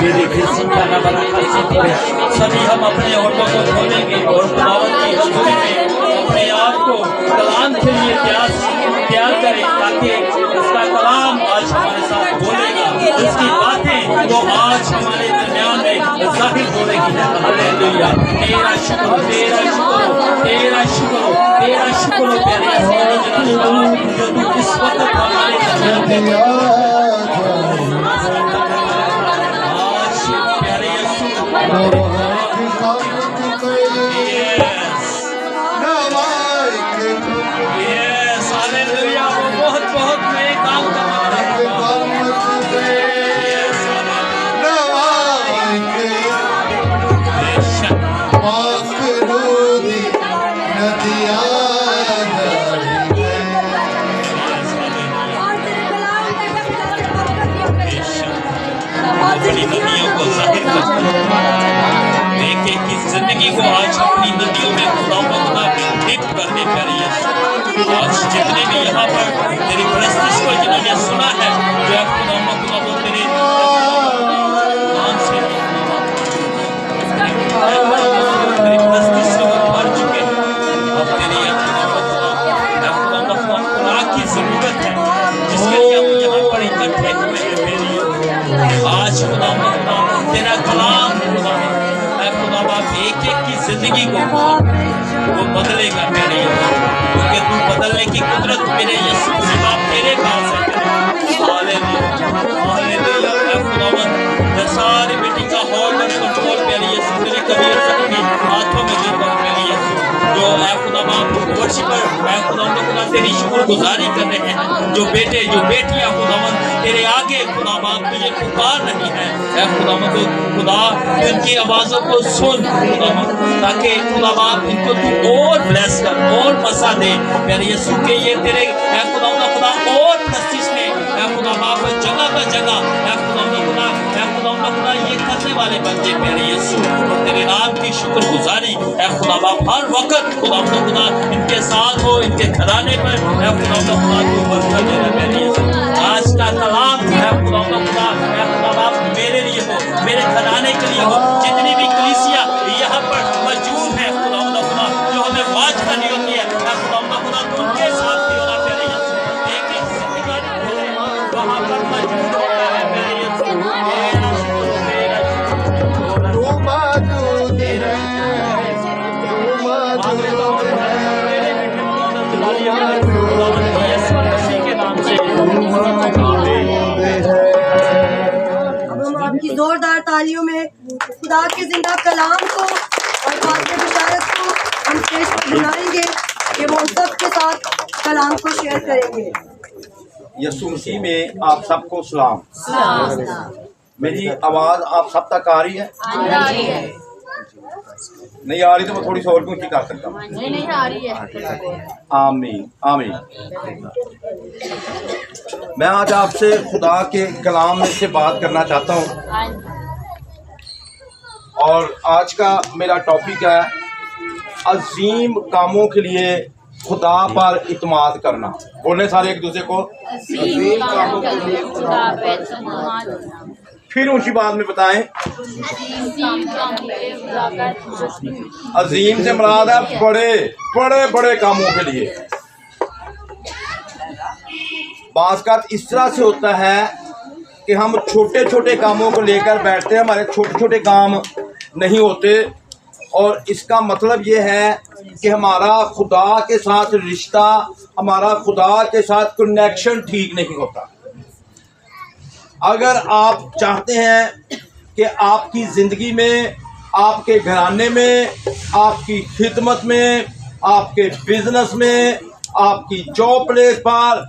मेरे किसी का न बना सभी हम अपने ऑटो को खोलेंगे और खुदावंद की हजूरी में अपने आप को कलाम के लिए तैयार करें ताकि उसका कलाम आज हमारे साथ बोलेगा, उसकी बातें वो आज हमारे दरमियान में जाहिर होगी। हालेलुया। तेरा शुक्र, तेरा शुक्र, तेरा शुक्र, तेरा शुक्र तेरे जो तू इस वक्त हमारे दरमियान में अपनी नदियों को जाहिर करता है। एक की जिंदगी को आज अपनी नदियों में खुदा डिप करने प्यारे यीशु, आज जितने भी यहाँ पर तेरी परस्तिश को जिन्होंने सुना है, जो खुदा वो तेरे नाम से तेरी परस्तिश से वो भर चुके हैं। अब तेरी खुदा की जरूरत है जिसके लिए हम यहाँ पर इकट्ठे हुए हैं। आज खुदा तेरा कलाम खुदा बाप एक की जिंदगी को वो बदलेगा मेरे क्योंकि तू बदलने की कुदरत मेरे यीशु से बाप तेरे पास है। सारी मीटिंग का हॉल और कंट्रोल मेरे यीशु तेरे कबीर सबके हाथों में देता हूं मेरे यीशु, जो है खुदा बाप वर्शिपर है खुदा तेरी शुक्रगुजारी कर रहे हैं, जो बेटे जो बेटियां खुदावंद तेरे आगे खुदा बाप तुझे पुकार रही है खुदा उनकी आवाज़ों को सुन खुदावंद, ताकि खुदा बाप इनको तू और ब्लेस कर और मसा दे मेरे यीशु के ये तेरे खुदा और प्रस्तिश में खुदा बाप जगह का जगह खुदा ये करने वाले बंदे मेरे यीशु और तेरे नाम की शुक्रगुजारी खुदा बाप हर वक्त खुदा इनके साथ हो, इनके घराने पर खुदा तू बरकत देना मेरे यीशु। आज का कलाम खुदा बाप मेरे लिए हो, मेरे घराने के लिए हो, जितनी भी कलीसिया यहाँ पर मौजूद है खुदा जो हमें वाच करनी होती है खुदा तू उनके साथ भी होना मेरे यीशु, एक वहाँ पर मौजूद होता है मेरे यीशु। अब हम आपकी जोरदार तालियों में खुदा के जिंदा कलाम को और वाक़े बिशारत को हम स्टेज पर बुलाएंगे कि वो सब के साथ कलाम को शेयर करेंगे। यीशु मसीह में आप सबको सलाम। मेरी आवाज आप सब तक आ रही है? नहीं आ रही तो मैं थोड़ी सी और ऊंची कर सकता हूँ। नहीं आ रही है। आमीन आमीन। मैं आज आपसे खुदा के कलाम में से बात करना चाहता हूँ और आज का मेरा टॉपिक है अजीम कामों के लिए खुदा पर इत्मीनान करना। बोलने सारे एक दूसरे को अजीम कामों के लिए खुदा पर इत्मीनान। फिर ऊंची बात में बताएं अजीम से मुराद है बड़े बड़े बड़े कामों के लिए। बात इस तरह से होता है कि हम छोटे छोटे कामों को लेकर बैठते हैं, हमारे छोटे छोटे काम नहीं होते और इसका मतलब ये है कि हमारा खुदा के साथ रिश्ता, हमारा खुदा के साथ कनेक्शन ठीक नहीं होता। अगर आप चाहते हैं कि आपकी ज़िंदगी में, आपके घराने में, आपकी खिदमत में, आपके बिजनेस में, आपकी जॉब प्लेस पर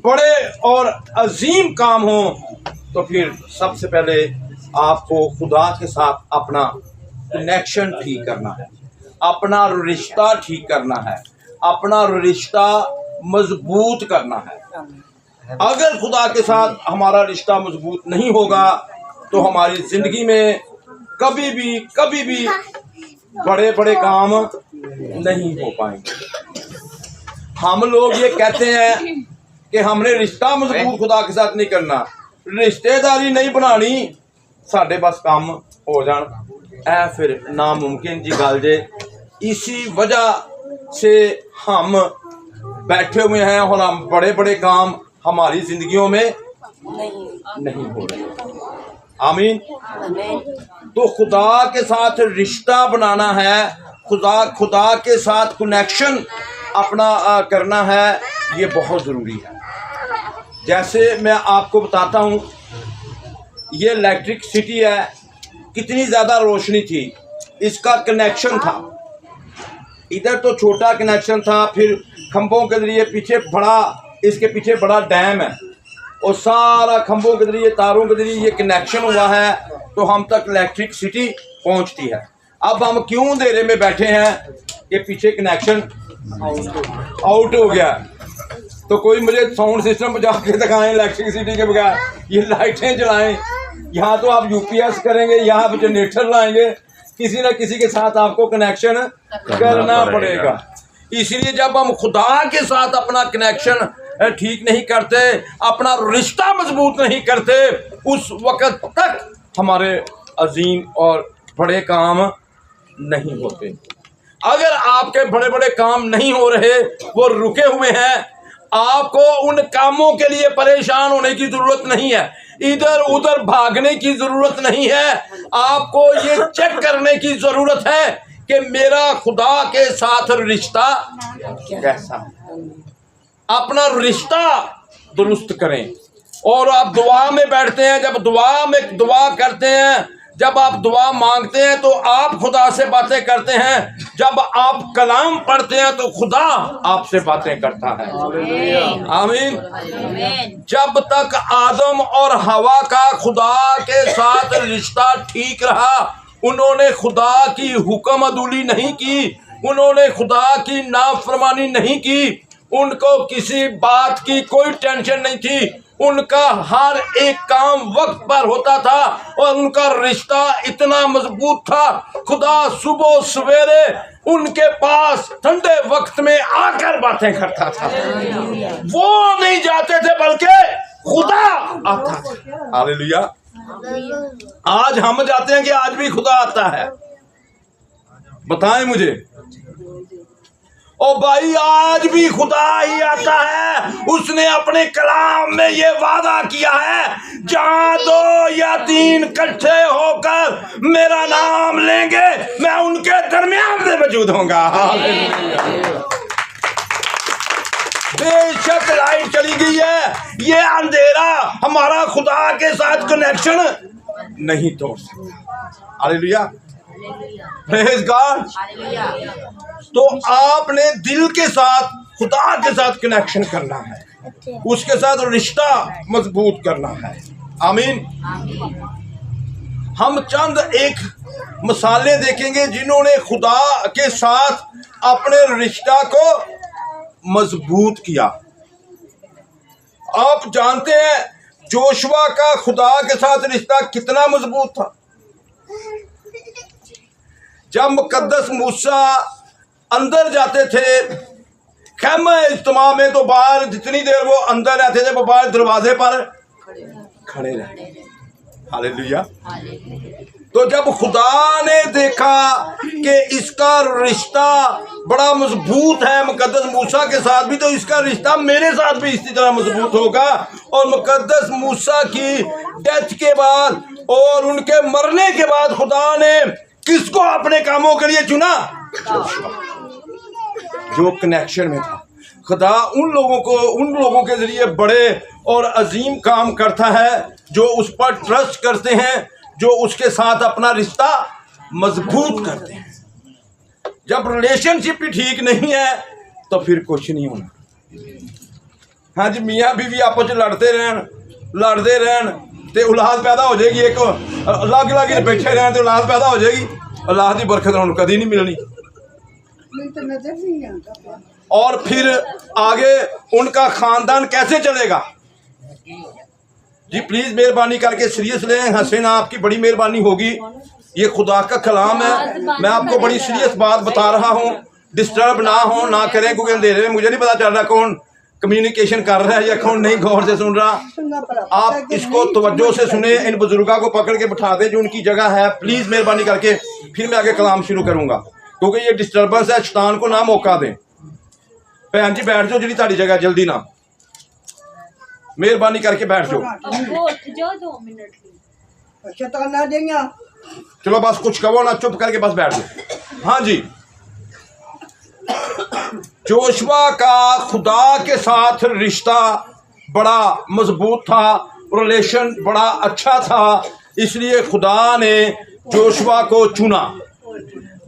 बड़े और अजीम काम हो, तो फिर सबसे पहले आपको खुदा के साथ अपना कनेक्शन ठीक करना है, अपना रिश्ता ठीक करना है, अपना रिश्ता मजबूत करना है। अगर खुदा के साथ हमारा रिश्ता मजबूत नहीं होगा तो हमारी ज़िंदगी में कभी भी बड़े बड़े काम नहीं हो पाएंगे। हम लोग ये कहते हैं कि हमने रिश्ता मजबूत खुदा के साथ नहीं करना, रिश्तेदारी नहीं बनानी, साढ़े बस काम हो जान, ऐ फिर नामुमकिन जी गल जे। इसी वजह से हम बैठे हुए हैं और हम बड़े बड़े काम हमारी जिंदगियों में नहीं हो रहे। आमीन। तो खुदा के साथ रिश्ता बनाना है, खुदा के साथ कनेक्शन अपना करना है, ये बहुत ज़रूरी है। जैसे मैं आपको बताता हूँ, ये इलेक्ट्रिक सिटी है, कितनी ज़्यादा रोशनी थी, इसका कनेक्शन था। इधर तो छोटा कनेक्शन था, फिर खंभों के जरिए पीछे बड़ा, इसके पीछे बड़ा डैम है और सारा खंभों के जरिए, तारों के जरिए ये कनेक्शन हुआ है, तो हम तक इलेक्ट्रिक सिटी पहुंचती है। अब हम क्यों अंधेरे में बैठे हैं कि पीछे कनेक्शन आउट हो गया। तो कोई मुझे साउंड सिस्टम बजा के दिखाएं इलेक्ट्रिसिटी के बगैर, ये लाइटें जलाएं। यहाँ तो आप यूपीएस करेंगे, यहाँ आप जनरेटर लाएंगे, किसी न किसी के साथ आपको कनेक्शन करना पड़ेगा। इसलिए जब हम खुदा के साथ अपना कनेक्शन ठीक नहीं करते, अपना रिश्ता मजबूत नहीं करते, उस वक़्त तक हमारे अजीम और बड़े काम नहीं होते। अगर आपके बड़े बड़े काम नहीं हो रहे, वो रुके हुए हैं, आपको उन कामों के लिए परेशान होने की ज़रूरत नहीं है, इधर उधर भागने की ज़रूरत नहीं है। आपको ये चेक करने की ज़रूरत है कि मेरा खुदा के साथ रिश्ता कैसा है। अपना रिश्ता दुरुस्त करें। और आप दुआ में बैठते हैं, जब दुआ करते हैं, जब आप दुआ मांगते हैं तो आप खुदा से बातें करते हैं, जब आप कलाम पढ़ते हैं तो खुदा आपसे बातें करता है। आमीन। जब तक आदम और हवा का खुदा के साथ रिश्ता ठीक रहा, उन्होंने खुदा की हुक्म अदूली नहीं की, उन्होंने खुदा की नाफरमानी नहीं की, उनको किसी बात की कोई टेंशन नहीं थी, उनका हर एक काम वक्त पर होता था और उनका रिश्ता इतना मजबूत था, खुदा सुबह सवेरे उनके पास ठंडे वक्त में आकर बातें करता था। वो नहीं जाते थे बल्कि खुदा आता था। हालेलुया। आज हम जाते हैं कि आज भी खुदा आता है? बताएं मुझे। ओ भाई, आज भी खुदा ही आता है। उसने अपने कलाम में ये वादा किया है, जहां 2 या 3 इकट्ठे होकर मेरा नाम लेंगे, मैं उनके दरमियान में मौजूद होऊंगा। बेशक लाइट चली गई है, ये अंधेरा हमारा खुदा के साथ कनेक्शन नहीं तोड़ सकता। हालेलुया। Praise God. तो आपने दिल के साथ खुदा के साथ कनेक्शन करना है, उसके साथ रिश्ता मजबूत करना है। आमीन। हम चंद एक मिसालें देखेंगे जिन्होंने खुदा के साथ अपने रिश्ता को मजबूत किया। आप जानते हैं जोशुआ का खुदा के साथ रिश्ता कितना मजबूत था। जब मुकद्दस मूसा अंदर जाते थे खैमा इज्तिमा में, तो बाहर जितनी देर वो अंदर रहते थे, वो बाहर दरवाजे पर खड़े रहते। हालेलुया। तो जब खुदा ने देखा कि इसका रिश्ता बड़ा मजबूत है मुकद्दस मूसा के साथ भी, तो इसका रिश्ता मेरे साथ भी इसी तरह मजबूत होगा। और मुकद्दस मूसा की डेथ के बाद और उनके मरने के बाद खुदा ने किसको अपने कामों के लिए चुना? जो कनेक्शन में था। खुदा उन लोगों के जरिए बड़े और अजीम काम करता है जो उस पर ट्रस्ट करते हैं, जो उसके साथ अपना रिश्ता मजबूत करते हैं। जब रिलेशनशिप ही ठीक नहीं है तो फिर कुछ नहीं होना। हाँ जी, मियाँ बीवी आपस में लड़ते रहन तो औलाद पैदा हो जाएगी, एक अलग अलग बैठे रहन तो औलाद पैदा हो जाएगी, औलाद की बरकत उन्हें कभी नहीं मिलनी। और फिर आगे उनका खानदान कैसे चलेगा? जी प्लीज मेहरबानी करके सीरियस लें, हंसे ना, आपकी बड़ी मेहरबानी होगी। ये खुदा का कलाम है, मैं आपको बड़ी सीरियस बात बता रहा हूँ। डिस्टर्ब ना हो, ना करें, क्योंकि अंधेरे में मुझे नहीं पता चल रहा कौन कम्युनिकेशन कर रहा है या कौन नहीं गौर से सुन रहा। आप इसको तवज्जो से सुने, इन बुजुर्गों को पकड़ के बिठा दें जो उनकी जगह है, प्लीज़ मेहरबानी करके। फिर मैं आगे कलाम शुरू करूँगा क्योंकि ये डिस्टर्बेंस है, शैतान को ना मौका दें। भैन जी बैठ जाओ जी ताड़ी जगह, जल्दी ना, मेहरबानी करके बैठ जाओ। चलो बस कुछ कहो ना, चुप करके बस बैठ जाओ। हाँ जी, जोशुआ का खुदा के साथ रिश्ता बड़ा मजबूत था, रिलेशन बड़ा अच्छा था, इसलिए खुदा ने जोशुआ को चुना।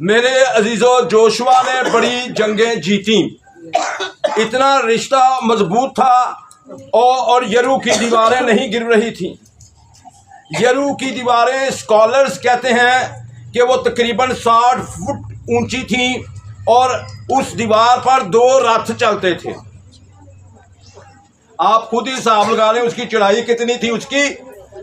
मेरे अजीजों, जोशुआ ने बड़ी जंगें जीती, इतना रिश्ता मजबूत था और यरू की दीवारें नहीं गिर रही थी। यरू की दीवारें स्कॉलर्स कहते हैं कि वो तकरीबन 60 फुट ऊंची थी और उस दीवार पर 2 रथ चलते थे। आप खुद ही हिसाब लगा लें उसकी चौड़ाई कितनी थी उसकी।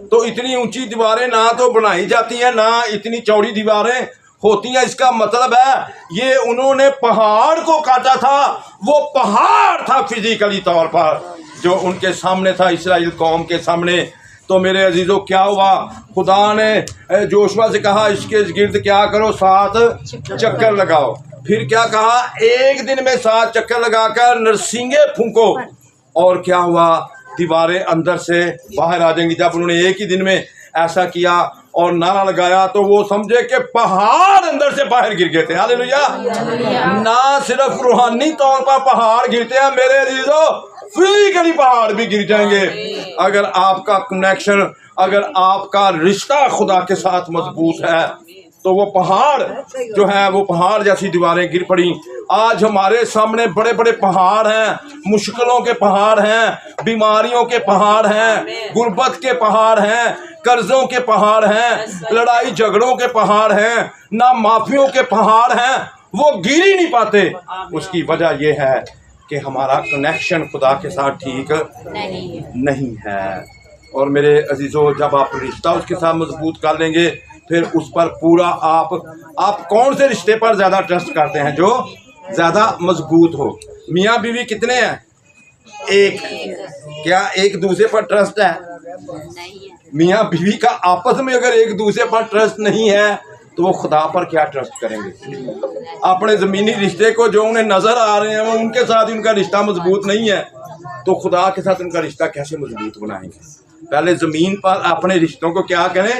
तो इतनी ऊंची दीवारें ना तो बनाई जाती हैं, ना इतनी चौड़ी दीवारें होती हैं। इसका मतलब है ये उन्होंने पहाड़ को काटा था, वो पहाड़ था फिजिकली तौर पर जो उनके सामने था, इस्राएल कौम के सामने। तो मेरे अजीजों, क्या हुआ, खुदा ने जोशुआ से कहा इसके गिर्द क्या करो, 7 चक्कर लगाओ। फिर क्या कहा, एक दिन में 7 चक्कर लगाकर नरसिंगे फूंको। और क्या हुआ, दीवारें अंदर से बाहर आ जाएंगी। जब उन्होंने एक ही दिन में ऐसा किया और नारा लगाया तो वो समझे कि पहाड़ अंदर से बाहर गिर गए थे। हालेलुया। ना सिर्फ रूहानी तौर पर पहाड़ गिरते हैं मेरे अजीजों, फिजिकली पहाड़ भी गिर जाएंगे। अगर आपका कनेक्शन, अगर आपका रिश्ता खुदा के साथ मजबूत है तो वो पहाड़ जो है, वो पहाड़ जैसी दीवारें गिर पड़ी। आज हमारे सामने बड़े बड़े पहाड़ हैं, मुश्किलों के पहाड़ हैं, बीमारियों के पहाड़ हैं, गुर्बत के पहाड़ हैं, कर्जों के पहाड़ हैं, लड़ाई झगड़ों के पहाड़ हैं, ना माफियों के पहाड़ हैं, वो गिर ही नहीं पाते। उसकी वजह यह है कि हमारा कनेक्शन खुदा के साथ ठीक नहीं है। और मेरे अजीजों, जब आप रिश्ता उसके साथ मजबूत कर लेंगे फिर उस पर पूरा आप कौन से रिश्ते पर ज़्यादा ट्रस्ट करते हैं, जो ज़्यादा मजबूत हो। मियाँ बीवी कितने हैं? एक। क्या एक दूसरे पर ट्रस्ट है? मियाँ बीवी का आपस में अगर एक दूसरे पर ट्रस्ट नहीं है तो वो खुदा पर क्या ट्रस्ट करेंगे। अपने ज़मीनी रिश्ते को जो उन्हें नज़र आ रहे हैं वो उनके साथ उनका रिश्ता मजबूत नहीं है, तो खुदा के साथ उनका रिश्ता कैसे मजबूत बनाएंगे। पहले ज़मीन पर अपने रिश्तों को क्या करें,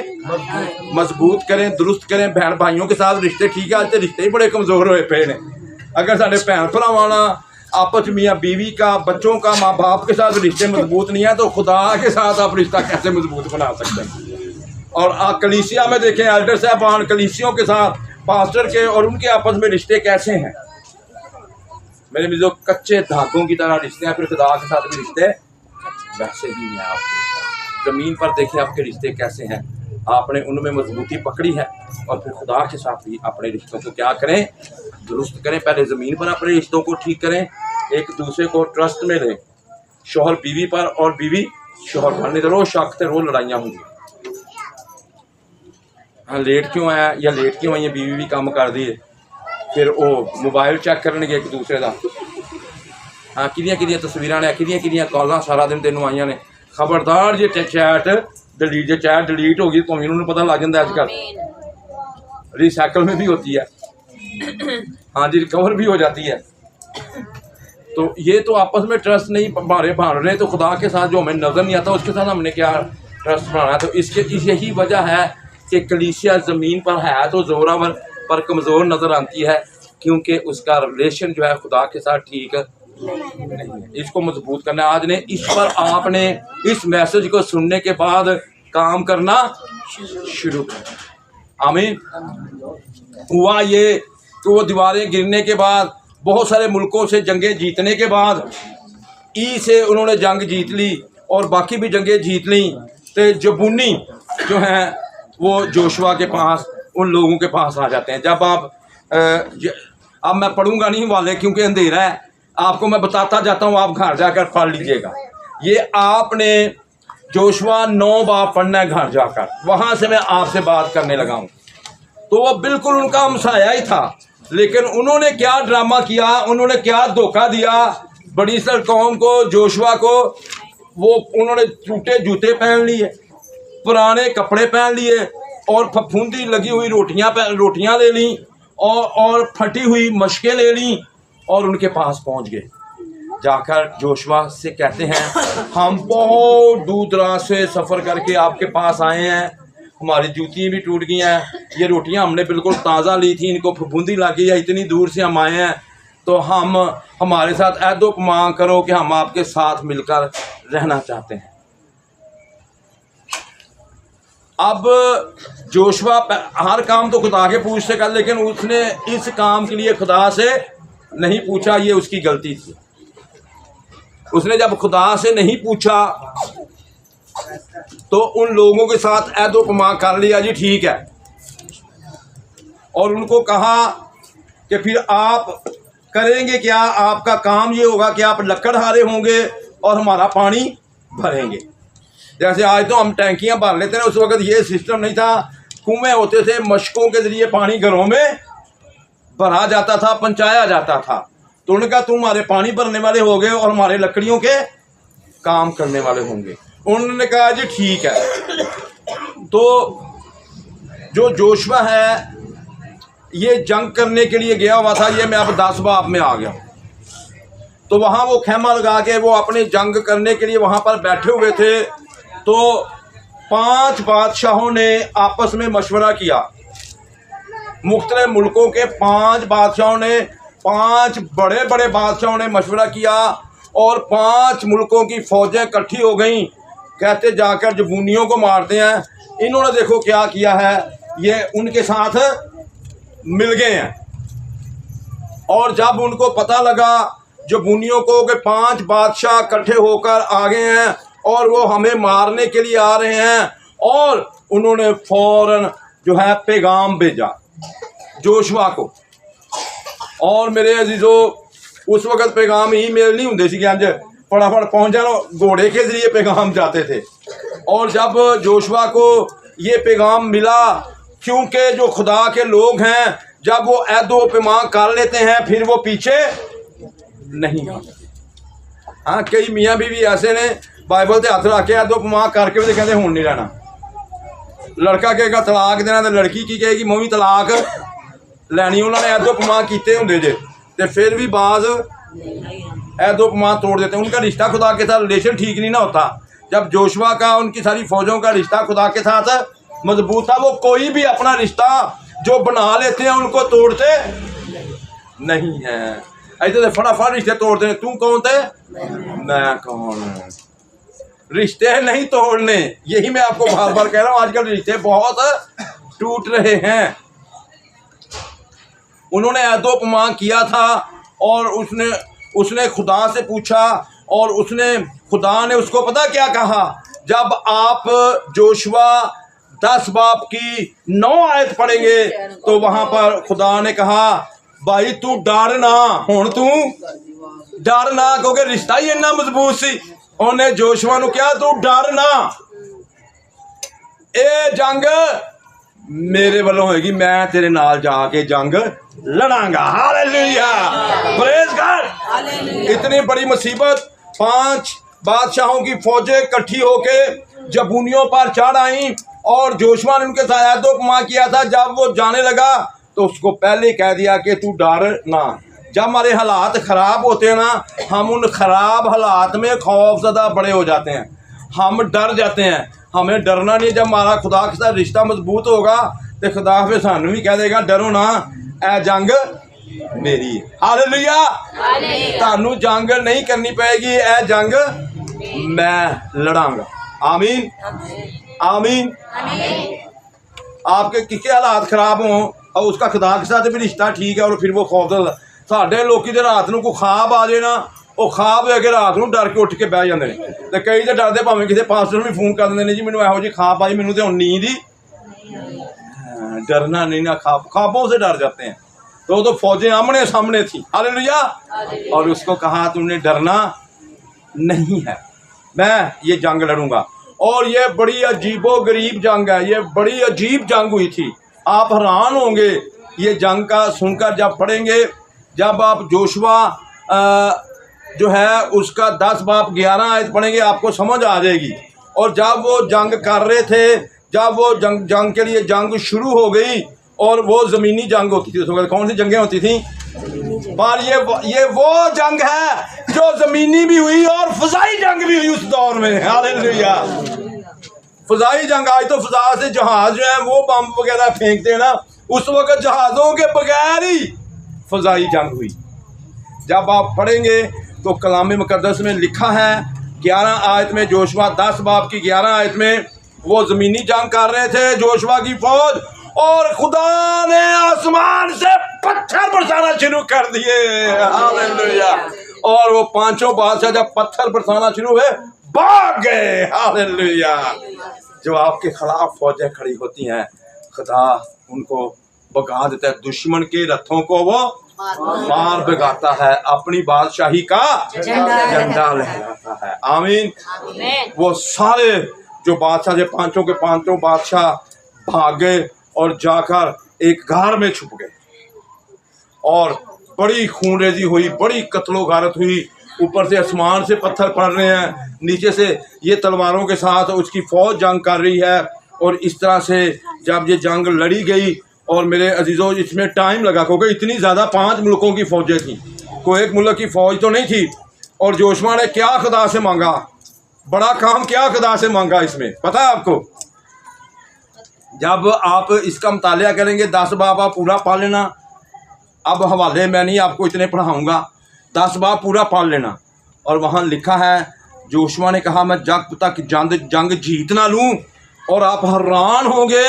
मजबूत करें, दुरुस्त करें। बहन भाइयों के साथ रिश्ते ठीक है, आज तो रिश्ते ही बड़े कमज़ोर हुए पे ने। अगर साढ़े भैन भरावाना आपस मियाँ बीवी का, बच्चों का, माँ बाप के साथ रिश्ते मजबूत नहीं है तो खुदा के साथ आप रिश्ता कैसे मजबूत बना सकते हैं। और कलीसिया में देखें, एल्डर साहबान कलीसियों के साथ, पास्टर के और उनके आपस में रिश्ते कैसे हैं। मेरे जो कच्चे धागों की तरह रिश्ते हैं, फिर खुदा के साथ भी रिश्ते वैसे ही हैं। आपके ज़मीन पर देखें आपके रिश्ते कैसे हैं, आपने उनमें मजबूती पकड़ी है। और फिर खुदा के साथ भी अपने रिश्तों को क्या करें, दुरुस्त करें। पहले ज़मीन पर अपने रिश्तों को ठीक करें, एक दूसरे को ट्रस्ट में लें। शोहर बीवी पर और बीवी शोहर पर, नहीं तो रोज़ शक से रोज़ लड़ाइयाँ होंगी। हाँ लेट क्यों आया या लेट क्यों आई, बीवी भी काम कर दिए, फिर वो मोबाइल चेक करनगे एक दूसरे का। हाँ किदियां तस्वीरां ने, किदियां कॉलां सारा दिन तेनों आईयां ने। खबरदार जे चैट डिलीट होगी तो उन्होंने पता लग जाता है। आजकल रिसाइकल में भी होती है, हाँ जी, रिकवर भी हो जाती है। तो ये तो आपस में ट्रस्ट नहीं भान रहे, तो खुदा के साथ जो हमें नज़र नहीं आता उसके साथ हमने क्या ट्रस्ट बनाना है। तो इसके यही वजह है कि कलीसिया ज़मीन पर है तो जोरावर पर कमज़ोर नज़र आती है, क्योंकि उसका रिलेशन जो है खुदा के साथ ठीक नहीं है। इसको मजबूत करना आज ने, इस पर आपने इस मैसेज को सुनने के बाद काम करना शुरू कर। आमीन। हुआ ये तो वो दीवारें गिरने के बाद, बहुत सारे मुल्कों से जंगें जीतने के बाद, ई से उन्होंने जंग जीत ली और बाकी भी जंगें जीत ली। तो जबूनी जो हैं वो जोशुआ के पास, उन लोगों के पास आ जाते हैं। जब आप अब मैं पढ़ूंगा नहीं वाले क्योंकि अंधेरा है, आपको मैं बताता जाता हूँ, आप घर जाकर पढ़ लीजिएगा। ये आपने जोशुआ 9 बार पढ़ना है घर जाकर, वहाँ से मैं आपसे बात करने लगा हूँ। तो वो बिल्कुल उनका हमसाया ही था, लेकिन उन्होंने क्या ड्रामा किया, उन्होंने क्या धोखा दिया बड़ी इसराइल कौम को, जोशुआ को, वो उन्होंने टूटे जूते पहन लिए, पुराने कपड़े पहन लिए और फफूंदी लगी हुई रोटियां ले लीं और फटी हुई मशकें ले लीं और उनके पास पहुंच गए। जाकर जोशुआ से कहते हैं, हम बहुत दूर दराज से सफ़र करके आपके पास आए हैं, हमारी जूतियाँ भी टूट गई हैं, ये रोटियां हमने बिल्कुल ताज़ा ली थी, इनको फफूंदी लग गई है, इतनी दूर से हम आए हैं, तो हमारे साथ ऐदो मांग करो कि हम आपके साथ मिलकर रहना चाहते हैं। अब जोशुआ हर काम तो खुदा के पूछ से कर, लेकिन उसने इस काम के लिए खुदा से नहीं पूछा, ये उसकी गलती थी। उसने जब खुदा से नहीं पूछा तो उन लोगों के साथ ऐदो-उपमा कर लिया, जी ठीक है, और उनको कहा कि फिर आप करेंगे क्या, आपका काम ये होगा कि आप लकड़हारे होंगे और हमारा पानी भरेंगे। जैसे आज तो हम टैंकियां भर लेते हैं, उस वक्त ये सिस्टम नहीं था, कुएं होते थे, मशकों के ज़रिए पानी घरों में भरा जाता था, पहुँचाया जाता था। तो उन्होंने कहा तुम हमारे पानी भरने वाले हो गए और हमारे लकड़ियों के काम करने वाले होंगे। उन्होंने कहा जी ठीक है। तो जो जोशुआ है ये जंग करने के लिए गया हुआ था, ये मैं अब 10 बाब में आ गया। तो वहाँ वो खेमा लगा के वो अपने जंग करने के लिए वहाँ पर बैठे हुए थे। तो 5 बादशाहों ने आपस में मशवरा किया, मुख्तलिफ मुल्कों के 5 बादशाहों ने, 5 बड़े बड़े बादशाहों ने मशवरा किया और 5 मुल्कों की फ़ौजें इकट्ठी हो गईं। कहते जाकर जबूनियों को मारते हैं। इन्होंने देखो क्या किया है, ये उनके साथ मिल गए हैं। और जब उनको पता लगा जबूनियों को कि 5 बादशाह इकट्ठे होकर आ गए हैं और वो हमें मारने के लिए आ रहे हैं, और उन्होंने फ़ौरन जो है पैगाम भेजा जोशुआ को। और मेरे अजीज़ों उस वक़्त पैगाम ईमेल नहीं होंगे सी, अंज फटाफट पहुँच जाना, घोड़े के ज़रिए पैगाम जाते थे। और जब जोशुआ को ये पैगाम मिला, क्योंकि जो खुदा के लोग हैं जब वो ऐदो-उपमा कर लेते हैं फिर वो पीछे नहीं आते। हाँ, कई मियाँ बीवी ऐसे ने बाइबल से हथ रख के ऐदो-उपमा करके भी कहते हुण नहीं रहना। लड़का कहेगा तलाक देना, तो लड़की की कहेगी मैं भी तलाक लैनी। उन्होंने ऐदो-उपमा किए होंगे जे, तो फिर भी बाज ऐदो-उपमा तोड़ देते हैं। उनका रिश्ता खुदा के साथ रिलेशन ठीक नहीं ना होता। जब जोशुआ का उनकी सारी फौजों का रिश्ता खुदा के साथ मजबूत था, वो कोई भी अपना रिश्ता जो बना लेते हैं उनको तोड़ते नहीं है। ऐसे फटाफट रिश्ते तोड़ते हैं। तू कौन थे, मैं कौन हूँ। रिश्ते नहीं तोड़ने, यही मैं आपको बार बार कह रहा हूँ। आजकल रिश्ते बहुत टूट रहे हैं। उन्होंने ऐदो-उपमा किया था और उसने खुदा से पूछा, और खुदा ने उसको पता क्या कहा। जब आप जोशुआ 10 बाब की 9 आयत पढ़ेंगे तो वहाँ पर खुदा ने कहा भाई तू डर ना, हुण तू डर ना, क्योंकि रिश्ता ही इन्ना मजबूत सी। उन्हें जोशुआ नूं कहा तू डर ना, ये जंग मेरे वालों होएगी, मैं तेरे नाल जाके जंग लड़ांगा। Hallelujah, praise God. इतनी बड़ी मुसीबत, 5 बादशाहों की फौजें इकट्ठी होके जबूनियों पर चढ़ आई और जोशुआ ने उनके साथ ऐदो-उपमा किया था। जब वो जाने लगा तो उसको पहले कह दिया कि तू डर ना। जब हमारे हालात ख़राब होते हैं ना, हम उन ख़राब हालात में खौफज़दा बड़े हो जाते हैं, हम डर जाते हैं। हमें डरना नहीं। जब हमारा खुदा के साथ रिश्ता मजबूत होगा तो खुदा फिर सानू भी कह देगा डरो ना, ए जंग मेरी। हालेलुया, तानू जंग नहीं करनी पड़ेगी, ए जंग मैं लड़ांगा। आमीन, आमीन। आपके किसके हालात खराब हों और उसका खुदा के साथ भी रिश्ता ठीक है और फिर वो खौफ। साढ़े लोग रात को कोई ख्वाब आ जाए ना, वो ख्वाब है कि रात को डर के उठ के बह जाते हैं। तो कई तो डरते भावें किसी पास्टर भी फोन कर देंगे जी मैंने यहो जी ख्वाब आई, मैंने तो नींद ही। डरना नहीं ना, ख्वाबों से डर जाते हैं। तो फौजें आमने सामने थी। हालेलुया। और उसको कहा तुमने डरना नहीं है, मैं ये जंग लड़ूंगा। और ये बड़ी अजीबो गरीब जंग है, ये बड़ी अजीब जंग हुई थी। आप हैरान होंगे ये जंग का सुनकर जब पढ़ेंगे। जब आप जोशुआ जो है उसका 10 बाब 11 आयत पढ़ेंगे आपको समझ आ जाएगी। और जब वो जंग कर रहे थे, जब वो जंग के लिए जंग शुरू हो गई और वो ज़मीनी जंग होती थी, तो कौन सी जंगें होती थी? पर ये वो जंग है जो ज़मीनी भी हुई और फ़ज़ाई जंग भी हुई उस दौर में। हालेलुया। फ़ज़ाई जंग, आज तो फ़ज़ा से जहाज़ जो है वो बम वगैरह फेंकते हैं ना, उस वक्त जहाज़ों के बगैर ही फ़ज़ाई जंग हुई। जब आप पढ़ेंगे तो कलाम मुक़द्दस में लिखा है 11 आयत में, जोशुआ 10 बाब की 11 आयत में, वो ज़मीनी जंग कर रहे थे जोशुआ की फ़ौज, और खुदा ने आसमान से पत्थर बरसाना शुरू कर दिए। हालेलुया। और वो पांचों बादशाह जब पत्थर बरसाना शुरू हुए भाग गए। हालेलुया। जो आपके खिलाफ फौजें खड़ी होती हैं, खुदा उनको भगा देता है, दुश्मन के रथों को वो मार भगाता है, अपनी बादशाही का झंडा लहराता है। आमीन। वो सारे जो बादशाह थे, पांचों के पांचों बादशाह भाग गए और जाकर एक गार में छुप गए, और बड़ी खूनरेजी हुई, बड़ी कत्लो गारत हुई। ऊपर से आसमान से पत्थर पड़ रहे हैं, नीचे से ये तलवारों के साथ उसकी फौज जंग कर रही है। और इस तरह से जब ये जंग लड़ी गई, और मेरे अजीज़ों इसमें टाइम लगा, क्योंकि इतनी ज़्यादा 5 मुल्कों की फ़ौजें थी, कोई एक मुल्क की फ़ौज तो नहीं थी। और जोशुआ ने क्या खुदा से मांगा, बड़ा काम क्या खुदा से मांगा इसमें, पता है आपको? जब आप इसका मुतालिया करेंगे 10 बाब आप पूरा पढ़ लेना। अब हवाले मैं नहीं आपको इतने पढ़ाऊँगा, 10 बाब पूरा पढ़ लेना। और वहाँ लिखा है जोशुआ ने कहा मैं जब तक जंग जीत ना लूँ, और आप हैरान होंगे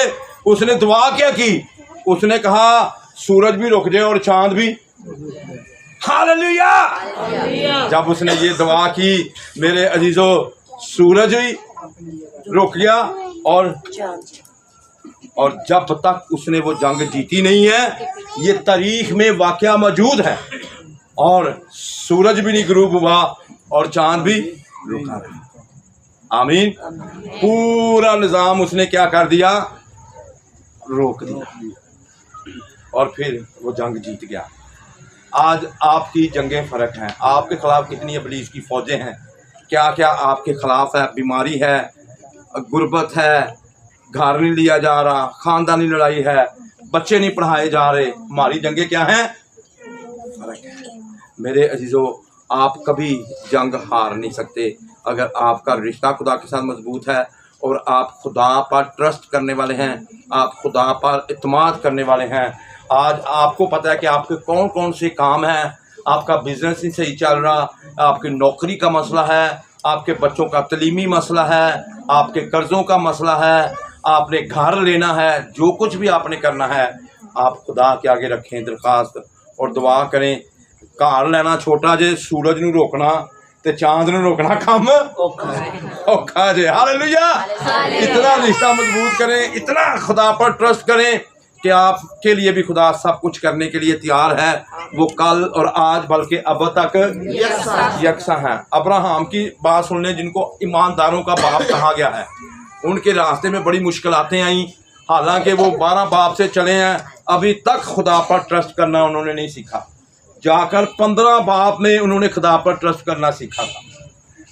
उसने दुआ क्या की, उसने कहा सूरज भी रुक जाए और चांद भी। हालेलुया। जब उसने ये दुआ की मेरे अजीजों, सूरज भी रुक गया, और जब तक उसने वो जंग जीती नहीं है, ये तारीख में वाकया मौजूद है, और सूरज भी नहीं गुरूब हुआ और चांद भी रुका रहा। आमीन। पूरा निज़ाम उसने क्या कर दिया, रोक दिया, और फिर वो जंग जीत गया। आज आपकी जंगें फ़र्क हैं, आपके ख़िलाफ़ कितनी इब्लीस की फ़ौजें हैं, क्या क्या आपके ख़िलाफ़ है, बीमारी है, गुर्बत है, घर नहीं लिया जा रहा, ख़ानदानी लड़ाई है, बच्चे नहीं पढ़ाए जा रहे, हमारी जंगें क्या हैं, फ़र्क है। मेरे अजीज़ों, आप कभी जंग हार नहीं सकते अगर आपका रिश्ता खुदा के साथ मजबूत है, और आप खुदा पर ट्रस्ट करने वाले हैं, आप खुदा पर इत्मीनान करने वाले हैं। आज आपको पता है कि आपके कौन कौन से काम हैं, आपका बिजनेस नहीं सही चल रहा, आपकी नौकरी का मसला है, आपके बच्चों का तलीमी मसला है, आपके कर्ज़ों का मसला है, आपने घर लेना है, जो कुछ भी आपने करना है, आप खुदा के आगे रखें दरख्वास्त और दुआ करें। घर लेना छोटा जे, सूरज नूं रोकना ते चांद नूं रोकना काम औखा जे। हालेलुया। इतना रिश्ता मजबूत करें, इतना खुदा पर ट्रस्ट करें कि आपके लिए भी खुदा सब कुछ करने के लिए तैयार है। वो कल और आज बल्कि अब तक यकसा है। अब्राहम की बात सुन लें, जिनको ईमानदारों का बाप कहा गया है, उनके रास्ते में बड़ी मुश्किलातें आई, हालांकि वो 12 बाप से चले हैं, अभी तक खुदा पर ट्रस्ट करना उन्होंने नहीं सीखा। जाकर 15 बाप में उन्होंने खुदा पर ट्रस्ट करना सीखा था।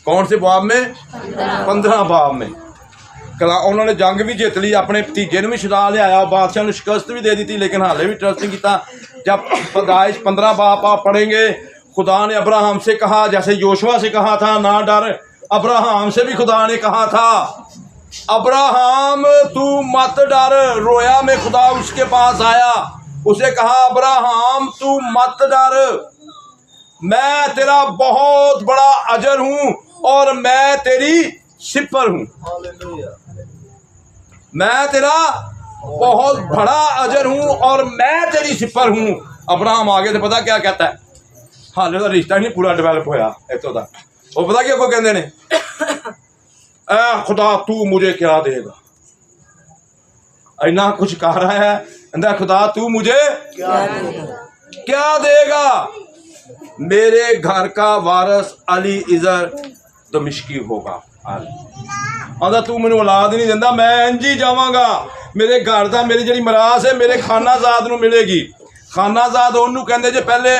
कौन से बाप में? 15 बाप में। कला उन्होंने जंग भी जीत ली, अपने भतीजे ने भी छुड़ा लिया, बादशाह ने शिकस्त भी दे दी थी, लेकिन हाले भी ट्रस्ट नहीं किया। जब पैदाइश 15 बाप आप पढ़ेंगे, खुदा ने अब्राहम से कहा, जैसे योशुआ से कहा था ना डर, अब्राहम से भी खुदा ने कहा था अब्राहम तू मत डर। रोया में खुदा उसके पास आया, उसे कहा अब्राहम तू मत डर, मैं तेरा बहुत बड़ा अजर हूं और मैं तेरी सिपर हूं। मैं तेरा बहुत बड़ा अजर हूं और मैं तेरी सिपर हूं। अब्राहम आगे से पता क्या कहता है, हाले का रिश्ता ही नहीं पूरा डेवलप होया इतों तक। वो पता क्या को कहते ने, ऐ खुदा तू मुझे क्या देगा, इतना कुछ कह रहा है, अंदर खुदा तू मुझे क्या देगा। मेरे घर का वारस अली इजर दमिश्की होगा। आंदा तू मैनू औलाद नहीं देंदा, मैं इंज ही जावांगा। मेरे घर का मेरी जी मरास है मेरे खानाजाद नू मिलेगी। खानाजाद ओनू कहंदे जे पहले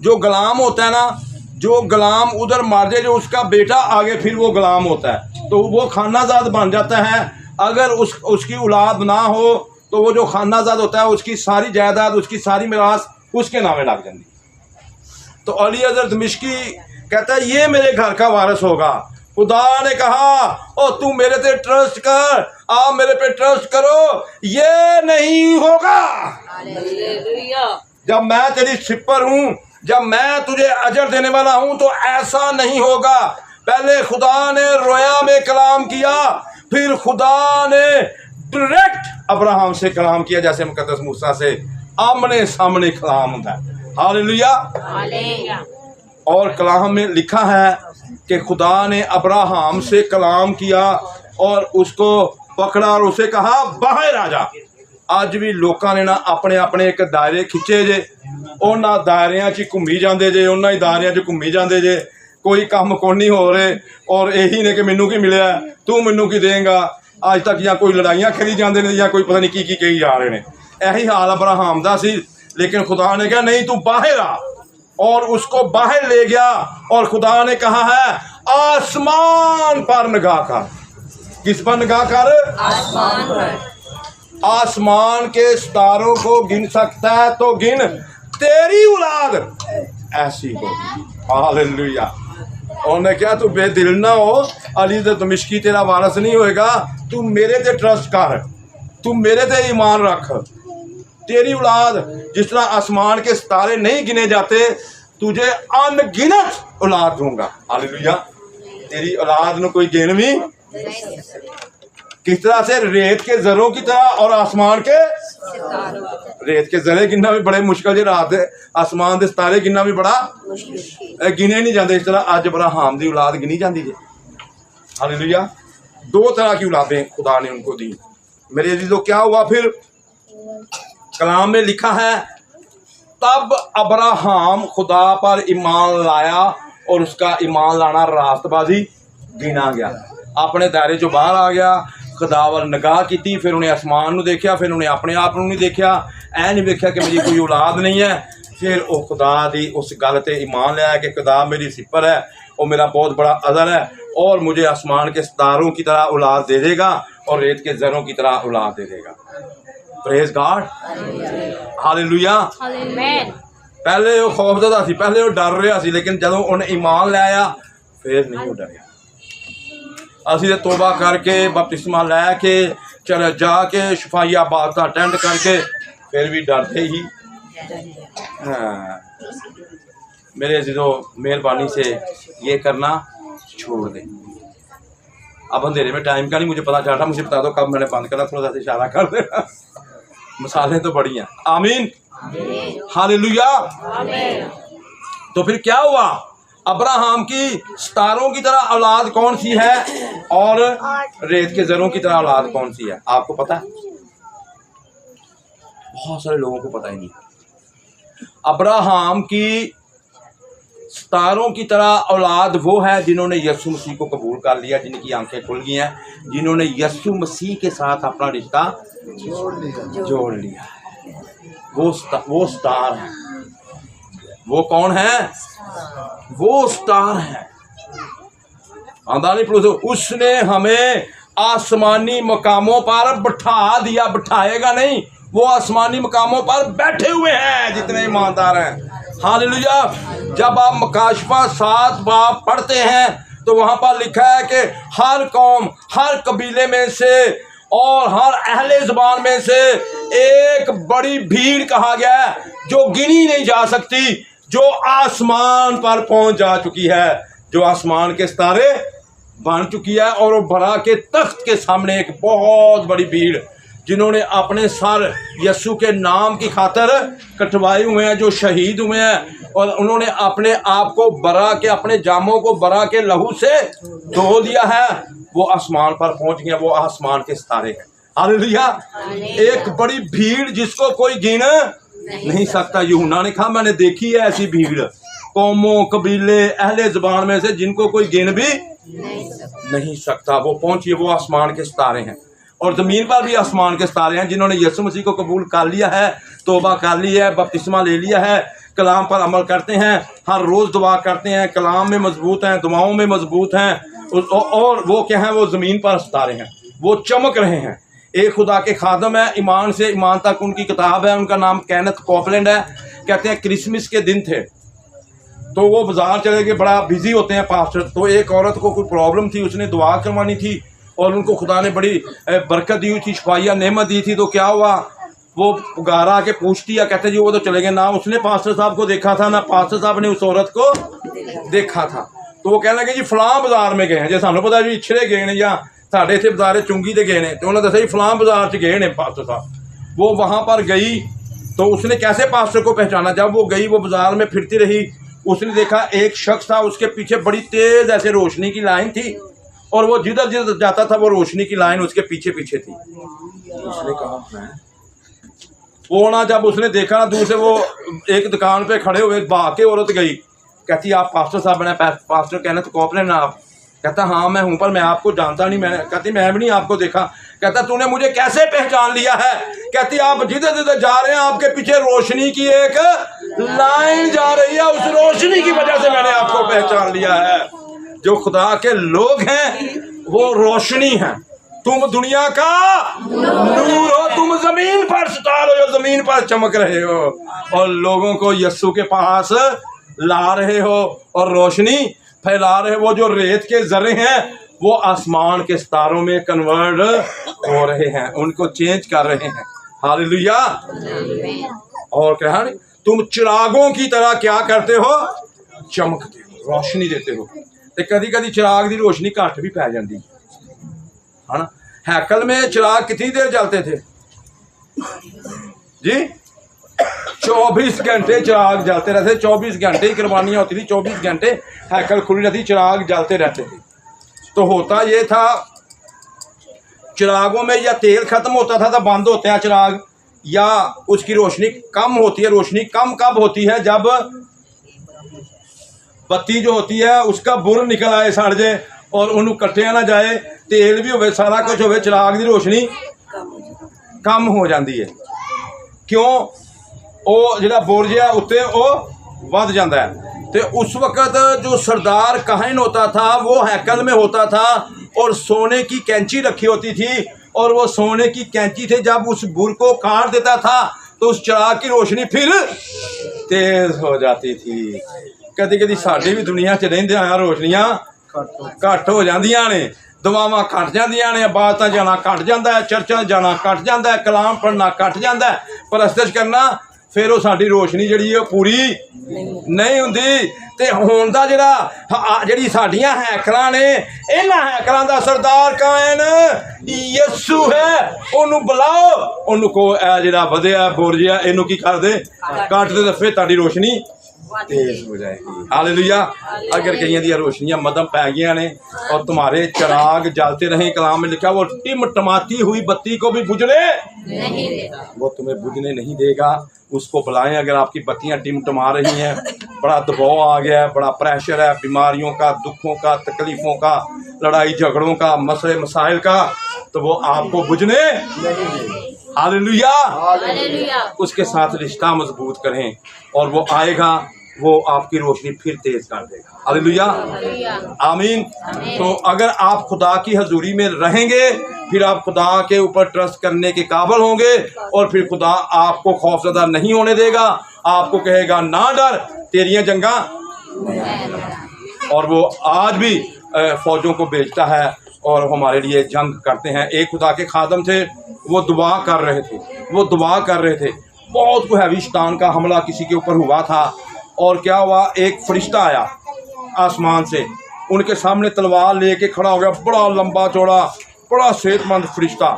जो गुलाम होता है ना, जो गुलाम उधर मार दे, जो उसका बेटा आगे फिर वो गुलाम होता है तो वो खानाजाद बन जाता है। अगर उसकी औलाद ना हो तो वो जो खानाजाद होता है उसकी सारी जायदाद, उसकी सारी मिरास उसके नामे लग जाती। तो अली हज़रत दमिश्की कहता है ये मेरे घर का वारिस होगा। खुदा ने कहा ओ तू मेरे पे ट्रस्ट कर, आप मेरे पे ट्रस्ट करो, ये नहीं होगा। जब मैं तेरी सिपर हूँ, जब मैं तुझे अजर देने वाला हूँ तो ऐसा नहीं होगा। पहले खुदा ने रोया में कलाम किया, फिर खुदा ने डायरेक्ट अब्राहम से कलाम किया, जैसे मुकद्दस मूसा से आमने सामने कलाम होता है। हालेलुया। और कलाम में लिखा है कि खुदा ने अब्राहम से कलाम किया और उसको पकड़ा और उसे कहा बाहर आ जा। अज भी लोगों ने ना अपने अपने एक दायरे खिंचे जे, उन्होंने दायरिया च घूमी जाते जे, उन्होंने दायरिया च घूमी जाते जे, कोई काम को नहीं हो रहे और यही ने कि मैनू की मिले, तू मैनू की देगा। अज तक या कोई लड़ाइयाँ करी जाते हैं या कोई पता नहीं की कही जा रहे हैं। यही हाल अब्राहम का सी, लेकिन खुदा ने कहा नहीं तू बाहर आ, और उसको बाहर ले गया। और खुदा ने कहा है आसमान पर निगाह कर। किस पर निगाह कर? आसमान पर। आसमान के सितारों को गिन सकता है तो गिन, तेरी औलाद ऐसी होगी। हालेलुया। उन्होंने क्या तू बेदिल ना हो, अली दमिश्की तेरा वारिस नहीं होएगा, तू मेरे ते ट्रस्ट कर, तू मेरे ते ईमान रख। तेरी औलाद जिस तरह आसमान के सितारे नहीं गिने जाते, तुझे अनगिनत औलाद दूंगा। हालेलुया। तेरी औलाद में कोई गिन भी किस तरह से, रेत के जरों की तरह और आसमान के रेत के जरे गिनना भी बड़े मुश्किल जी, रात आसमान के सितारे गिनना भी बड़ा गिने नहीं जाते। इस तरह अज अब्राहम की औलाद गिनी जाती है। हालेलुया। दो तरह की औलादें खुदा ने उनको दी। मेरे अजीजों क्या हुआ फिर? कलाम में लिखा है तब अब्राहम खुदा पर ईमान लाया और उसका ईमान लाना रास्तबाजी गिना गया। अपने दायरे चो बाहर आ गया, खुदा वाल निगाह की, फिर उन्हें आसमान में देखा, फिर उन्हें अपने आप को नहीं देखा, ऐ नहीं देखा कि मेरी कोई औलाद नहीं है। फिर वो खुदा की उस गल ते ईमान लिया कि खुदा मेरी सिपर है, वो मेरा बहुत बड़ा अज़र है और मुझे आसमान के सितारों की तरह औलाद दे देगा और रेत के ज़रों की तरह औलाद दे देगा। Praise God. हालेलुया। पहले वो खौफजदा सी, पहले वो डर रहा सी, लेकिन जदों उन्हें ईमान लाया फिर नहीं वो डरिया। असी तो तोबा करके बपतिस्मा लैके चले जाके शफाइया बात का अटेंड करके फिर भी डरते ही। हाँ, मेरे अजीजों मेहरबानी से ये करना छोड़ दें। अब अंधेरे में टाइम का नहीं मुझे पता चल रहा, मुझे बता दो कब मैंने बंद करना, थोड़ा सा इशारा कर देना। मिसालें तो बड़ी हैं। आमीन। हालेलुया। तो फिर क्या हुआ? अब्राहम की सितारों की तरह औलाद कौन सी है और रेत के जरों की तरह औलाद कौन सी है? आपको पता है? बहुत सारे लोगों को पता ही नहीं। अब्राहम की सितारों की तरह औलाद वो है जिन्होंने यीशु मसीह को कबूल कर लिया, जिनकी आंखें खुल गई हैं, जिन्होंने यीशु मसीह के साथ अपना रिश्ता जोड़ लिया है। वो स्टार है। वो कौन है? वो स्टार है। उसने हमें आसमानी मकामों पर बिठा दिया। बिठाएगा नहीं, वो आसमानी मकामों पर बैठे हुए हैं जितने ईमानदार हैं। हालेलुया। जब आप मकाशफा 7 बाब पढ़ते हैं तो वहाँ पर लिखा है कि हर कौम, हर कबीले में से और हर अहले ज़बान में से एक बड़ी भीड़ कहा गया है जो गिनी नहीं जा सकती, जो आसमान पर पहुँच जा चुकी है, जो आसमान के सितारे बन चुकी है। और वो बड़ा के तख्त के सामने एक बहुत बड़ी भीड़ जिन्होंने अपने सर यीशु के नाम की खातर कटवाए हुए हैं, जो शहीद हुए हैं, और उन्होंने अपने आप को बरा के, अपने जामों को बरा के लहू से धो दिया है, वो आसमान पर पहुंच गए। वो आसमान के सितारे हैं। हालेलुया। एक बड़ी भीड़ जिसको कोई गिन नहीं सकता। यूहन्ना ने कहा मैंने देखी है ऐसी भीड़, कौमों, कबीले, अहले ज़बान में से जिनको कोई गिन भी नहीं सकता। वो पहुंचिए, वो आसमान के सितारे हैं। और ज़मीन पर भी आसमान के सितारे हैं जिन्होंने यीशु मसीह को कबूल कर लिया है, तौबा कर ली है, बपतिस्मा ले लिया है, कलाम पर अमल करते हैं, हर रोज़ दुआ करते हैं, कलाम में मजबूत हैं, दुआओं में मजबूत हैं, और वो क्या हैं, वो ज़मीन पर सितारे हैं, वो चमक रहे हैं। एक खुदा के खादम है, ईमान से ईमान तक उनकी किताब है, उनका नाम केनेथ कॉपलैंड है। कहते हैं क्रिसमस के दिन थे तो वो बाज़ार चले गए, बड़ा बिजी होते हैं पास्टर। तो एक औरत को कोई प्रॉब्लम थी, उसने दुआ करवानी थी और उनको खुदा ने बड़ी बरकत दी हुई थी, शफाया नेमत दी थी। तो क्या हुआ, वो घर आके पूछती है, कहते जी वो तो चले गए, ना उसने पास्टर साहब को देखा था, ना पास्टर साहब ने उस औरत को देखा था। तो वो कहने लगे जी फलां बाज़ार में गए हैं, जो सानू पता जी इछड़े गए हैं या साढ़े इतने बाज़ार चुंगी से गए हैं। तो उन्होंने दसा जी फलां बाज़ार च गए हैं पास्टर साहब। वो वहाँ पर गई तो उसने कैसे पास्टर को पहचाना, जब वो गई, वो बाज़ार में फिरती रही, उसने देखा एक शख्स था, उसके पीछे बड़ी तेज़ ऐसे रोशनी की लाइन थी और वो जिधर जिधर जाता था वो रोशनी की लाइन उसके पीछे पीछे थी। उसने कहा मैं वो ना, जब उसने देखा ना दूर से, वो एक दुकान पे खड़े हुए, भाग के औरत गई, कहती आप पास्टर साहब बने, पास्टर केनेथ कॉपलैंड ना आप? कहता हाँ मैं हूँ, पर मैं आपको जानता नहीं। मैंने कहती मैं भी नहीं आपको देखा। कहता तूने मुझे कैसे पहचान लिया है? कहती आप जिधर जिधर जा रहे हैं आपके पीछे रोशनी की एक लाइन जा रही है, उस रोशनी की वजह से मैंने आपको पहचान लिया है। जो खुदा के लोग हैं वो रोशनी हैं। तुम दुनिया का नूर हो, तुम जमीन पर सितार हो, जो जमीन पर चमक रहे हो और लोगों को यस्सु के पास ला रहे हो और रोशनी फैला रहे हो। वो जो रेत के जर्रे हैं वो आसमान के सितारों में कन्वर्ट हो रहे हैं, उनको चेंज कर रहे हैं। हालेलुया। और क्या, तुम चिरागों की तरह क्या करते हो, चमकते हो, रोशनी देते हो। तो कभी कभी चिराग की रोशनी घट भी पै जाती है ना। हैकल में चिराग कितनी देर जलते थे जी? 24 घंटे चिराग जलते रहते, 24 घंटे ही कुर्बानियाँ होती थी, 24 घंटे हैकल खुली रहती, चिराग जलते रहते थे। तो होता ये था, चिरागों में या तेल खत्म होता था तो बंद होते हैं चिराग, या उसकी रोशनी कम होती है। रोशनी कम कब होती है, जब बत्ती जो होती है उसका बुर निकल आए, सड़ जाए और उन्होंने कट्टिया ना जाए, तेल भी हो, सारा कुछ हो, चिराग की रोशनी कम हो जाती है। क्यों? वो जो बुरज है उत्ते वो वध जाता है। तो उस वक़्त जो सरदार काहिन होता था वो हैकल में होता था और सोने की कैंची रखी होती थी, और वो सोने की कैंची थे, जब उस बुर को काट देता था तो उस चिराग की रोशनी फिर तेज हो जाती थी। कभी कभी साड़ी भी दुनिया च रहिंदे आया रोशनियां घट हो जांदियां ने, दुआवां घट जांदियां ने, इबादतां जाना घट जांदा है, चर्चां जाना घट जांदा है, कलाम पढ़ना घट जांदा है, परस्तश करना फिर वो साडी रोशनी जिहड़ी है पूरी नहीं हुंदी। ते हुण दा जिहड़ी साडीआं हैकलां ने, इन्हां हैकलां दा सरदार कायन यस्सु है। उन्होंने बुलाओ, उन्होंने को जिहड़ा वधिया बुरज है इहनूं की कर दे, कट दे, तो फिर तुहाडी रोशनी तेज हो जाएगी। हालेलुया। अगर कई दी रोशनियां मदम पै गई ने और तुम्हारे चिराग जलते रहे, कलाम में लिखा वो टिमटमाती हुई बत्ती को भी बुझने नहीं देगा, वो तुम्हें बुझने नहीं देगा। उसको बुलाएं। अगर आपकी बत्तियां टिमटमा रही हैं, बड़ा दबाव आ गया है, बड़ा प्रेशर है, बीमारियों का, दुखों का, तकलीफ़ों का, लड़ाई झगड़ों का, मसले मसाइल का, तो वो आपको बुझने हालेलुया। उसके साथ रिश्ता मजबूत करें और वो आएगा, वो आपकी रोशनी फिर तेज कर देगा। हालेलुया, आमीन। तो अगर आप खुदा की हजूरी में रहेंगे, फिर आप खुदा के ऊपर ट्रस्ट करने के काबिल होंगे और फिर खुदा आपको खौफजदा नहीं होने देगा। आपको कहेगा ना डर, तेरियां जंगा। और वो आज भी फौजों को भेजता है और हमारे लिए जंग करते हैं। एक खुदा के खादम थे, वो दुआ कर रहे थे, बहुत कोई हैवी शैतान का हमला किसी के ऊपर हुआ था। और क्या हुआ, एक फरिश्ता आया आसमान से, उनके सामने तलवार लेके खड़ा हो गया, बड़ा लंबा चौड़ा, बड़ा सेहतमंद फरिश्ता।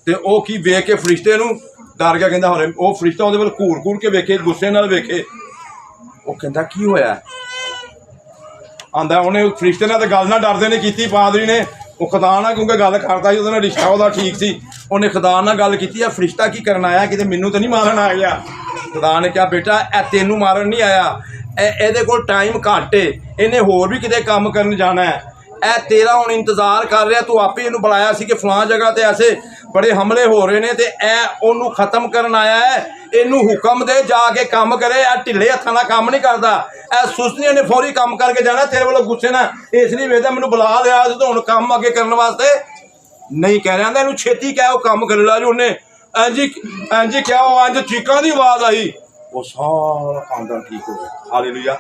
तो वो की वेख के फरिश्ते नूं डर गया, कहता हरे वो फरिश्ता ਉਹਦੇ ਵੱਲ घूर के वेखे, गुस्से नाल वेखे। वो कहता की होया, आंदा उन्हें फरिश्ते ने तो गल ना डरदे ने की, पादरी ने वो खुदा ना, क्योंकि गल करता ही ਉਹਦੇ रिश्ता ਉਹਦਾ ठीक सी, उन्हें खुदा नाल गल की, फरिश्ता की करन आया, कि मैनू तो नहीं मारन आ गया। खुदा ने कहा बेटा ए तेनू मारन नहीं आया, ਇਹਦੇ ਕੋਲ टाइम घट है, इन्हें होर भी किते काम करन जाना है, ए तेरा हुण इंतजार कर रहा, तू आपे इहनूं बुलाया सी कि फलां जगह ते ऐसे बड़े हमले हो रहे ने ते ए ओनू खत्म करन आया है। इनू हुक्म दे जाके काम करे। ए ढिले हत्थां नाल काम नहीं करदा। ए सुस्तियां ने फौरी काम करके जाना। तेरे वालों गुस्से ना इसलिए वेदा मैनू बुला लिया तो हुण काम अगे करने वास्ते नहीं कह रहा। इनू छेती क्या वो काम कर ला जी उन्हें इंज क्या वो इंज चीकां दी आवाज आई वो सारा खानदान ठीक हो गया। हालेलुया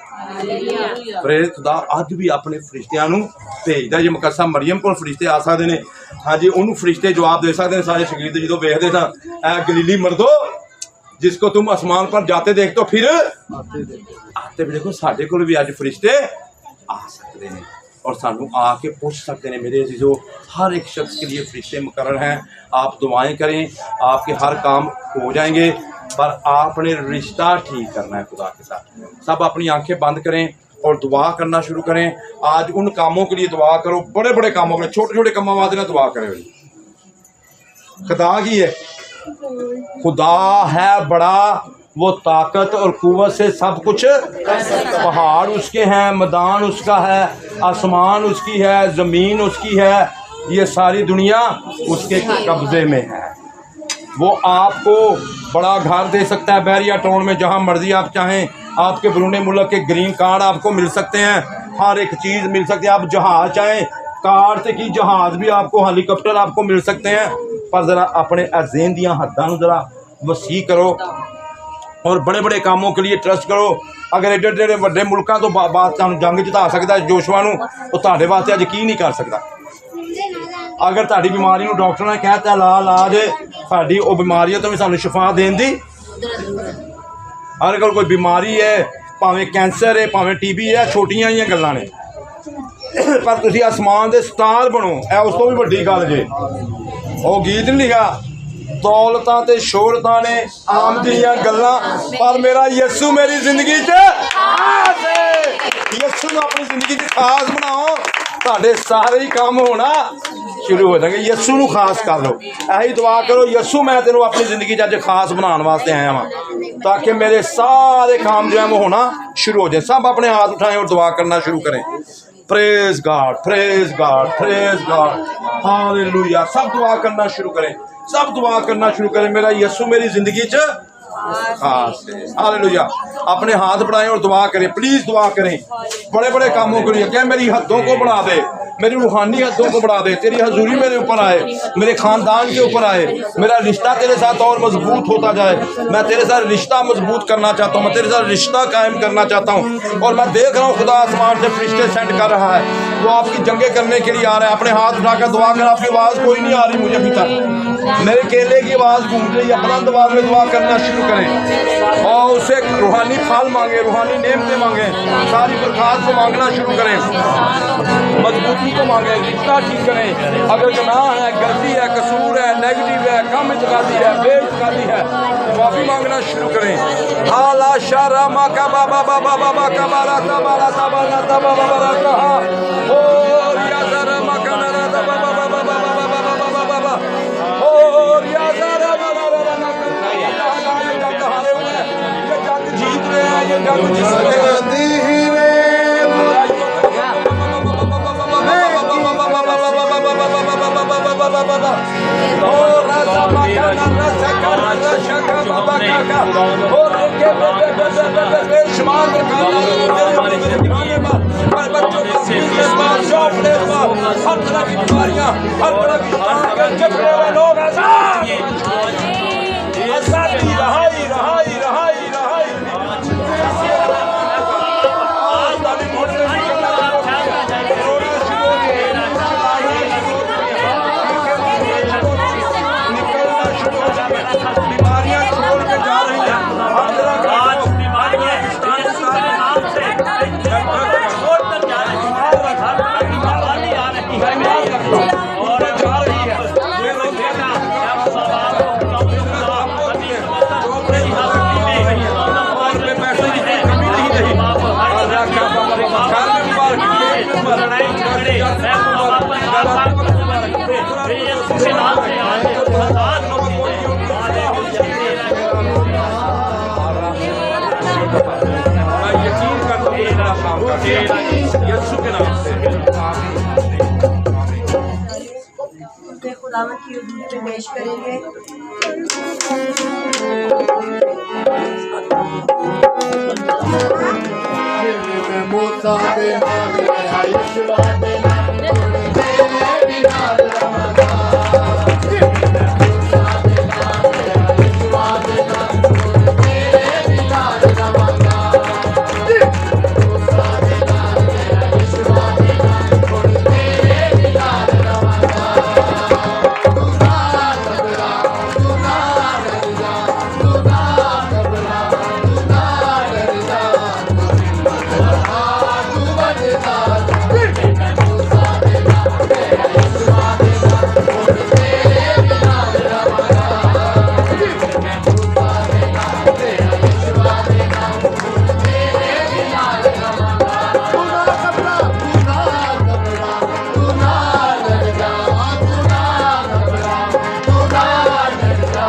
प्रेज खुदा। अज भी अपने फरिश्तियां नू भेजदा जी। मुकद्दसा मरियम को फरिश्ते आ सकते हैं। हाँ जी उन्होंने फरिश्ते जवाब दे सकते हैं। सारे शगीर्द जो वेखते सा ए गलीली मर्दो जिसको तुम आसमान पर जाते देखते हो फिर आते भी देखो साढ़े को भी अज फरिश्ते आ सकते हैं और सानू आके पूछ सकते हैं। मेरे जो हर एक शख्स के लिए फरिश्ते मुकर्रर हैं। आप दुआएं करें आपके हर काम हो जाएंगे पर आपने रिश्ता ठीक करना है खुदा के साथ। सब अपनी आंखें बंद करें और दुआ करना शुरू करें। आज उन कामों के लिए दुआ करो बड़े बड़े कामों के लिए। छोटे छोटे कामों वास्ते ना दुआ करें। खुदा की है खुदा है बड़ा वो ताकत और कुव्वत से सब कुछ पहाड़ उसके हैं मैदान उसका है आसमान उसकी है ज़मीन उसकी है ये सारी दुनिया उसके कब्ज़े में है। वो आपको बड़ा घर दे सकता है बैरिया टाउन में जहाँ मर्जी आप चाहें। आपके बरूने मुल्क के ग्रीन कार्ड आपको मिल सकते हैं। हर एक चीज़ मिल सकती है। आप जहाज़ चाहें कार से की जहाज़ भी आपको हेलीकॉप्टर आपको मिल सकते हैं। पर ज़रा अपने अज़ेन दियाँ हद्दां ज़रा वसी करो और बड़े बड़े कामों के लिए ट्रस्ट करो। अगर एडे एडे वड्डे मुल्कों तो बात जंग जिता सकता है जोशुआ नूं तो तुहाडे वास्ते अज की नहीं कर सकता। अगर तुहाडी बीमारी नूं डॉक्टर ने कहता ला जे साडी वो बीमारी तो भी सानूं शिफा देण दी। अगर कोई बीमारी है भावें कैंसर है भावें टीबी है छोटियां ही गल्लां ने पर तुसीं आसमान दे स्टार बनो ए उस तो भी वड्डी गल जे। वो गीत नहीं लिखा दौलतां ते शोहरतां ने आम दियां गल्लां पर मेरा यसू मेरी जिंदगी च खास है। यसू नूं अपनी जिंदगी च खास बनाओ तुहाडे सारे ही काम होना शुरू हो जाएंगे। यसू नूं खास कर लो। यही दुआ करो यसू मैं तेनों अपनी जिंदगी च अज खास बनाने वास्ते आया वां ताकि मेरे सारे काम जो है वो होना शुरू हो जाए। सब अपने हाथ उठाएं और दुआ करना शुरू करें। Praise God praise God praise God hallelujah. सब दुआ करना शुरू करें सब दुआ करना शुरू करें। मेरा यसू मेरी जिंदगी च खास है। हालेलुया। अपने हाथ बढ़ाएं और दुआ करें। प्लीज दुआ करें बड़े बड़े कामों के लिए। क्या मेरी हद्दों को बढ़ा दे मेरी रूहानी हद्दों को बढ़ा दे। तेरी हजूरी मेरे ऊपर आए मेरे खानदान के ऊपर आए। मेरा रिश्ता तेरे साथ और मजबूत होता जाए। मैं तेरे साथ रिश्ता मजबूत करना चाहता हूँ। मैं तेरे साथ रिश्ता कायम करना चाहता हूँ। और मैं देख रहा हूँ खुदा आसमान से फरिश्ते सेंड कर रहा है वो आपकी जंगें करने के लिए आ रहा है। अपने हाथ उठाकर दुआ कर। आपकी आवाज़ कोई नहीं आ रही मुझे अभी तक। मेरे केले की आवाज़ गूंज रही है। बुलंद आवाज़ में दुआ करना शुरू करें और उससे रूहानी फल मांगे रूहानी नेमतें मांगे। सारी बरकत को मांगना शुरू करें। मजबूती को मांगे रिश्ता ठीक करें। अगर गुनाह है गलती है कसूर है नेगेटिव है कम इत्कादी है बेइत्कादी है माफ़ी मांगना शुरू करें। आला शारा मा का बाबा बाबा बाबा का बारा तबारा तबारा तबारा बारा कहा और या जरा मा का ना बाबा बाबा बाबा बाबा बाबा बाबा और या जरा बाबा बाबा ये जंग जीत रहे हैं। ये जंग जीत रहे हैं। खुदावंद की हुजूरी में पेश करेंगे। मूसा दे नाल यहोशुआ दे नाल तेरे बिना रमदा मूसा दे नाल यहोशुआ दे नाल तेरे बिना रमदा मूसा दे नाल यहोशुआ दे नाल तेरे बिना रमदा तू ना घबरा तू ना डरना तू ना घबरा तू ना डरना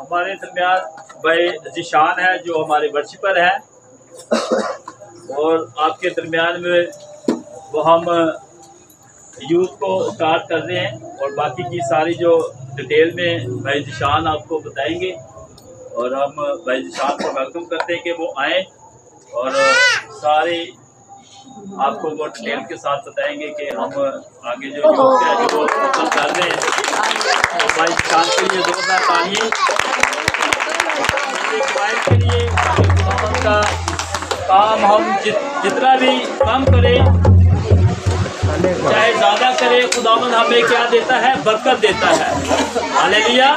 हमारे दरमियान भाई जिशान है जो हमारे वर्शिपर हैं, और आपके दरमियान में वो हम यूथ को स्टार्ट कर रहे हैं, और बाकी की सारी जो डिटेल में भाई जिशान आपको बताएंगे, और हम भाई जिशान को वेलकम करते हैं कि वो आए और सारे आपको वो डिटेल के साथ बताएंगे कि हम आगे जो यूथ है जो वो कर रहे हैं। तो भाई जिशान के लिए जोरदार तालियां के लिए का काम हम जितना भी कम करें चाहे ज़्यादा करें, खुदावंद हमें क्या देता है? बरकत देता है। हालेलुया।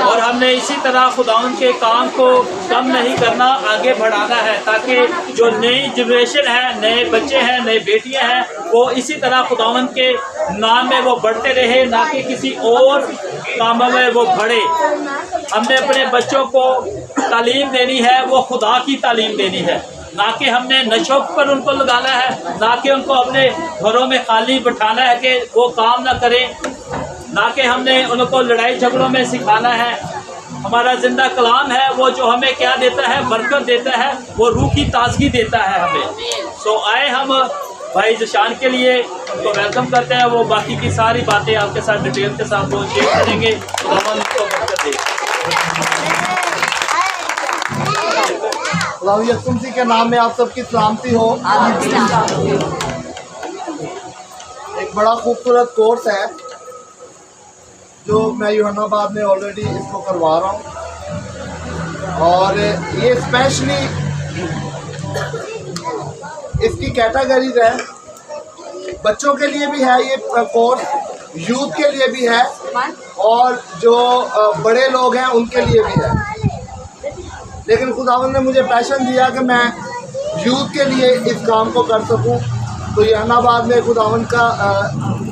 और हमने इसी तरह खुदावंद के काम को कम नहीं करना, आगे बढ़ाना है, ताकि जो नई जनरेशन है, नए बच्चे हैं, नई बेटियां हैं, वो इसी तरह खुदावंद के नाम में वो बढ़ते रहे, ना कि किसी और कामों में वो बढ़े। हमने अपने बच्चों को तालीम देनी है, वो खुदा की तालीम देनी है, ना कि हमने नशों पर उनको लगाना है, ना कि उनको अपने घरों में खाली बिठाना है कि वो काम ना करें, ना कि हमने उनको लड़ाई झगड़ों में सिखाना है। हमारा जिंदा कलाम है वो जो हमें क्या देता है? बरकत देता है, वो रूह की ताजगी देता है हमें। सो आए हम भाई जशान के लिए उनको वेलकम करते हैं। वो बाकी की सारी बातें आपके साथ डिटेल के साथ वो शेयर करेंगे। खुदावंद उनको बरकत दे। खुदा यीशु मसीह के नाम में आप सबकी सलामती हो। एक बड़ा खूबसूरत कोर्स है जो मैं यूहन्नाबाद में ऑलरेडी इसको करवा रहा हूँ, और ये स्पेशली इसकी कैटेगरीज है, बच्चों के लिए भी है ये कोर्स, यूथ के लिए भी है, और जो बड़े लोग हैं उनके लिए भी है। लेकिन खुदावंद ने मुझे पैशन दिया कि मैं यूथ के लिए इस काम को कर सकूं, तो यूहन्नाबाद में खुदावंद का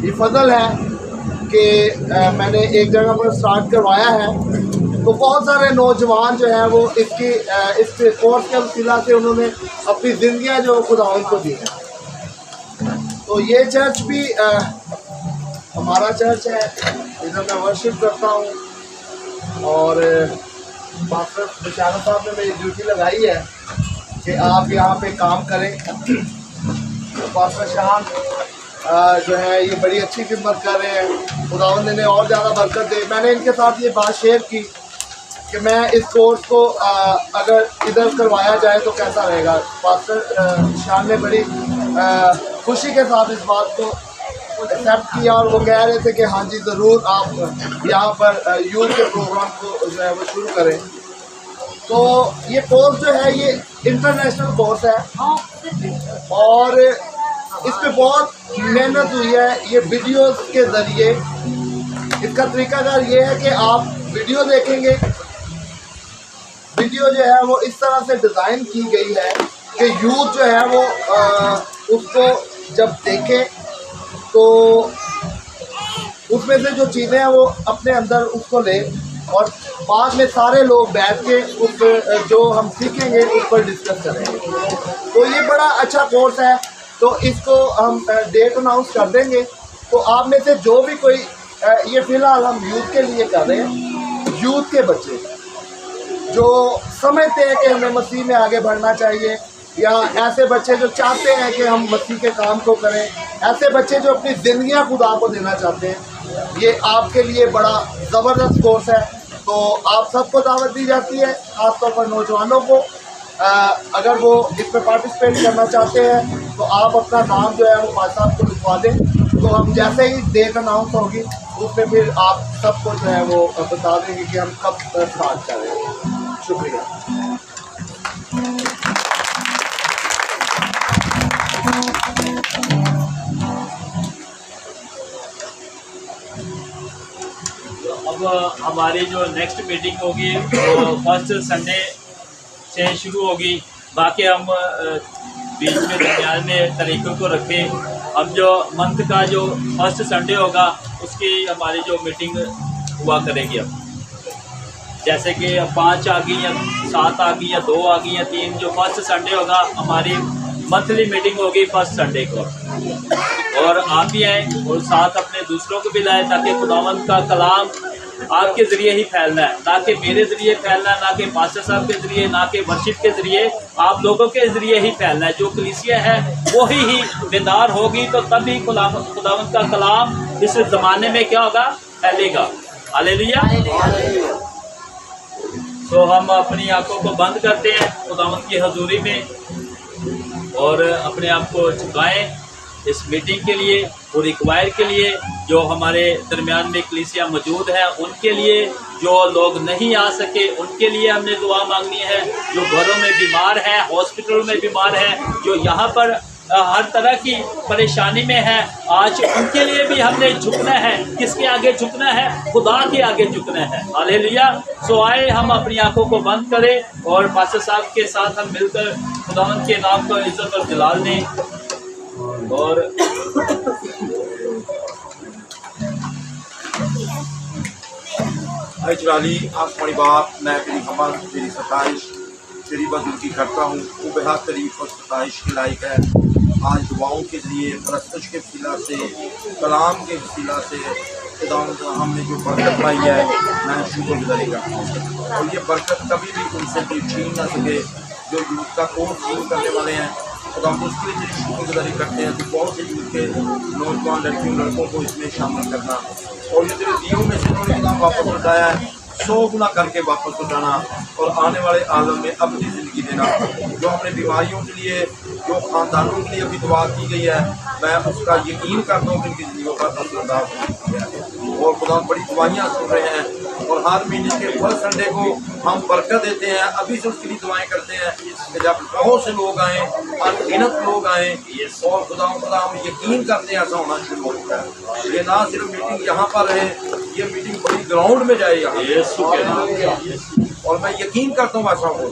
ये फजल है कि मैंने एक जगह पर स्टार्ट करवाया है। तो बहुत सारे नौजवान जो हैं वो इस कोर्स के वसीला से उन्होंने अपनी ज़िंदगियाँ जो खुदावंद को दी हैं। तो ये चर्च भी हमारा चर्च है, इधर मैं वर्शिप करता हूँ, और पास्टर बशारत साहब ने मेरी ड्यूटी लगाई है कि आप यहाँ पे काम करें। तो पास्टर शान जो है ये बड़ी अच्छी खिदमत कर रहे हैं, खुदावंद ने और ज़्यादा बरकत दे। मैंने इनके साथ ये बात शेयर की कि मैं इस कोर्स को अगर इधर करवाया जाए तो कैसा रहेगा। पास्टर शान ने बड़ी खुशी के साथ इस बात को एक्सेप्ट किया, और वो कह रहे थे कि हाँ जी ज़रूर आप यहाँ पर यूथ के प्रोग्राम को जो है वो शुरू करें। तो ये कोर्स जो है ये इंटरनेशनल कोर्स है, और इस पे बहुत मेहनत हुई है। ये वीडियोस के ज़रिए इसका तरीकाकार ये है कि आप वीडियो देखेंगे, वीडियो जो है वो इस तरह से डिज़ाइन की गई है कि यूथ जो है वो उसको जब देखे तो उसमें से जो चीज़ें हैं वो अपने अंदर उसको ले, और बाद में सारे लोग बैठ के उस जो हम सीखेंगे उस पर डिस्कस करेंगे। तो ये बड़ा अच्छा कोर्स है, तो इसको हम डेट अनाउंस कर देंगे। तो आप में से जो भी कोई ये फ़िलहाल हम यूथ के लिए कर रहे हैं, यूथ के बच्चे जो समझते हैं कि हमें मसीह में आगे बढ़ना चाहिए, या ऐसे बच्चे जो चाहते हैं कि हम मसीह के काम को करें, ऐसे बच्चे जो अपनी ज़िंदगियां खुदा को देना चाहते हैं, ये आपके लिए बड़ा ज़बरदस्त कोर्स है। तो आप सबको दावत दी जाती है, ख़ासतौर पर नौजवानों को। अगर वो इस पर पार्टिसिपेट करना चाहते हैं तो आप अपना नाम जो है वो पास साहब को लिखवा दें, तो हम जैसे ही डेट अनाउंस होगी उसमें फिर आप सबको जो है वो बता देंगे कि हम कब स्टार्ट कर रहे हैं। शुक्रिया। अब हमारी जो नेक्स्ट मीटिंग होगी वो फर्स्ट संडे से शुरू होगी। बाकी हम बीच में दरमियान में तारीखों को रखें। अब जो मंथ का जो फर्स्ट संडे होगा उसकी हमारी जो मीटिंग हुआ करेगी। अब जैसे कि 5 आ गई या 7 आ गई या 2 आ गई या 3, जो फर्स्ट संडे होगा हमारी मंथली मीटिंग होगी फर्स्ट संडे को। और आप भी आए और साथ अपने दूसरों को भी लाए, ताकि खुदावंद का कलाम आपके ज़रिए ही फैलना है, ना कि मेरे ज़रिए फैलना है, ना कि पास्टर साहब के ज़रिए, ना कि वर्शिप के ज़रिए, आप लोगों के ज़रिए ही फैलना है। जो कलीसिया है वही ही बेदार होगी, तो तभी खुदावंद का कलाम इस ज़माने में क्या होगा? फैलेगा। हालेलुया। तो हम अपनी आंखों को बंद करते हैं खुदावंद की हजूरी में और अपने आप को झुकाएं इस मीटिंग के लिए। पूरी क्वायर के लिए, जो हमारे दरमियान में कलीसिया मौजूद है उनके लिए, जो लोग नहीं आ सके उनके लिए हमने दुआ मांगनी है, जो घरों में बीमार है, हॉस्पिटल में बीमार है, जो यहाँ पर हर तरह की परेशानी में है, आज उनके लिए भी हमने झुकना है। किसके आगे झुकना है? खुदा के आगे झुकना है। हालेलुया। सो आए हम अपनी आंखों को बंद करें और पास्टर साहब के साथ हम मिलकर खुदावंद के नाम को इज्जत और जलाल दें। और हाय चुराली आसमानी बाप, मैं तेरी हमद, तेरी सताइश, तेरी बदुल्की करता हूँ। वो बेहद तारीफ और सताइश के लायक है। आज दुआओं के ज़रिए, परस्तश के वसीला से, कलाम के वसीला से खुदावंद हमने जो बरकत पाई है, मैं शुक्रगुजारी करता हूँ। और ये बरकत कभी भी उनसे कोई छीन ना सके। जो यूथ का कोर्स छीन करने वाले हैं, खुदा उसके लिए तेरी शुक्रगुजारी करते हैं। तो बहुत से यूथ के नौजवान लड़कियों लड़कों को इसमें शामिल करना, और ये तेरे दियों में से उन्होंने खुदा वापस लौटाया है, 100 गुना करके वापस लौटाना, और आने वाले आलम में अपनी ज़िंदगी देना। जो अपने बीमारियों के लिए, जो ख़ानदानों के लिए अभी दुआ की गई है, मैं उसका यकीन करता हूँ कि उनकी ज़िंदगियों पर असरदार है। और खुदा बड़ी दुआइयाँ सुन रहे हैं, और हर महीने के फर्स्ट संडे को हम बरकत देते हैं। अभी से उसके लिए दुआएं करते हैं कि जब बहुत से लोग आएँ, अनगिनत लोग आएँ, और खुदा हम यकीन करते हैं ऐसा होना शुरू होता है। ये ना सिर्फ मीटिंग यहाँ पर रहे, ये मीटिंग बड़ी ग्राउंड में जाए यहाँ, और मैं यकीन करता हूँ ऐसा हो।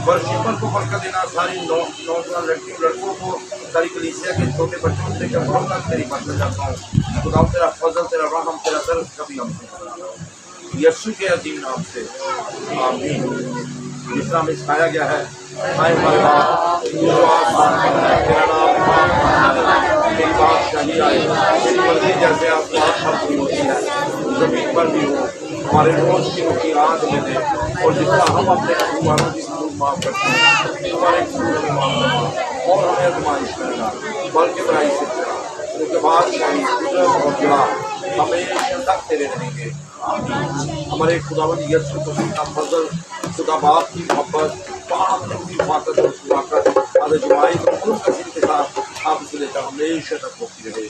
वर्शिपर को बरकत देना, सारी नौजवान लड़कियों लड़कों को, सारी कलीसिया के छोटे बच्चों से लेकर बड़ों तक तेरी बरकत करता हूँ। खुदा तेरा फजल, तेरा रहम, तेरा दर्द कभी हमसे, यीशु के अजीम नाम से आमीन। जिस तरह में सिखाया गया है, हमारे बाप जो आसमान पर है, तेरा नाम तेरी बादशाही आए, तेरी मर्जी जैसे आसमान पर भी होती है जमीन पर भी हो। हमारे रोज की रोटी आज में दे, और जितना हम अपने गुनाहों की माफ़ करते हैं, हमारे गुनाहों की माफ़ करना, और हमें आज़माइश करना बल्कि बुराई से बचा। उसके बाद कुदरत और जला हमेशा तक तेरे रहेंगे। हमारे खुदावंद यीशु मसीह का फजल, खुदा बाप की मोहब्बत, बाप ने की हिफाजत और शुराकत, आज़माइश और उस के साथ आप इसे लेकर हमेशा तक होती रहे।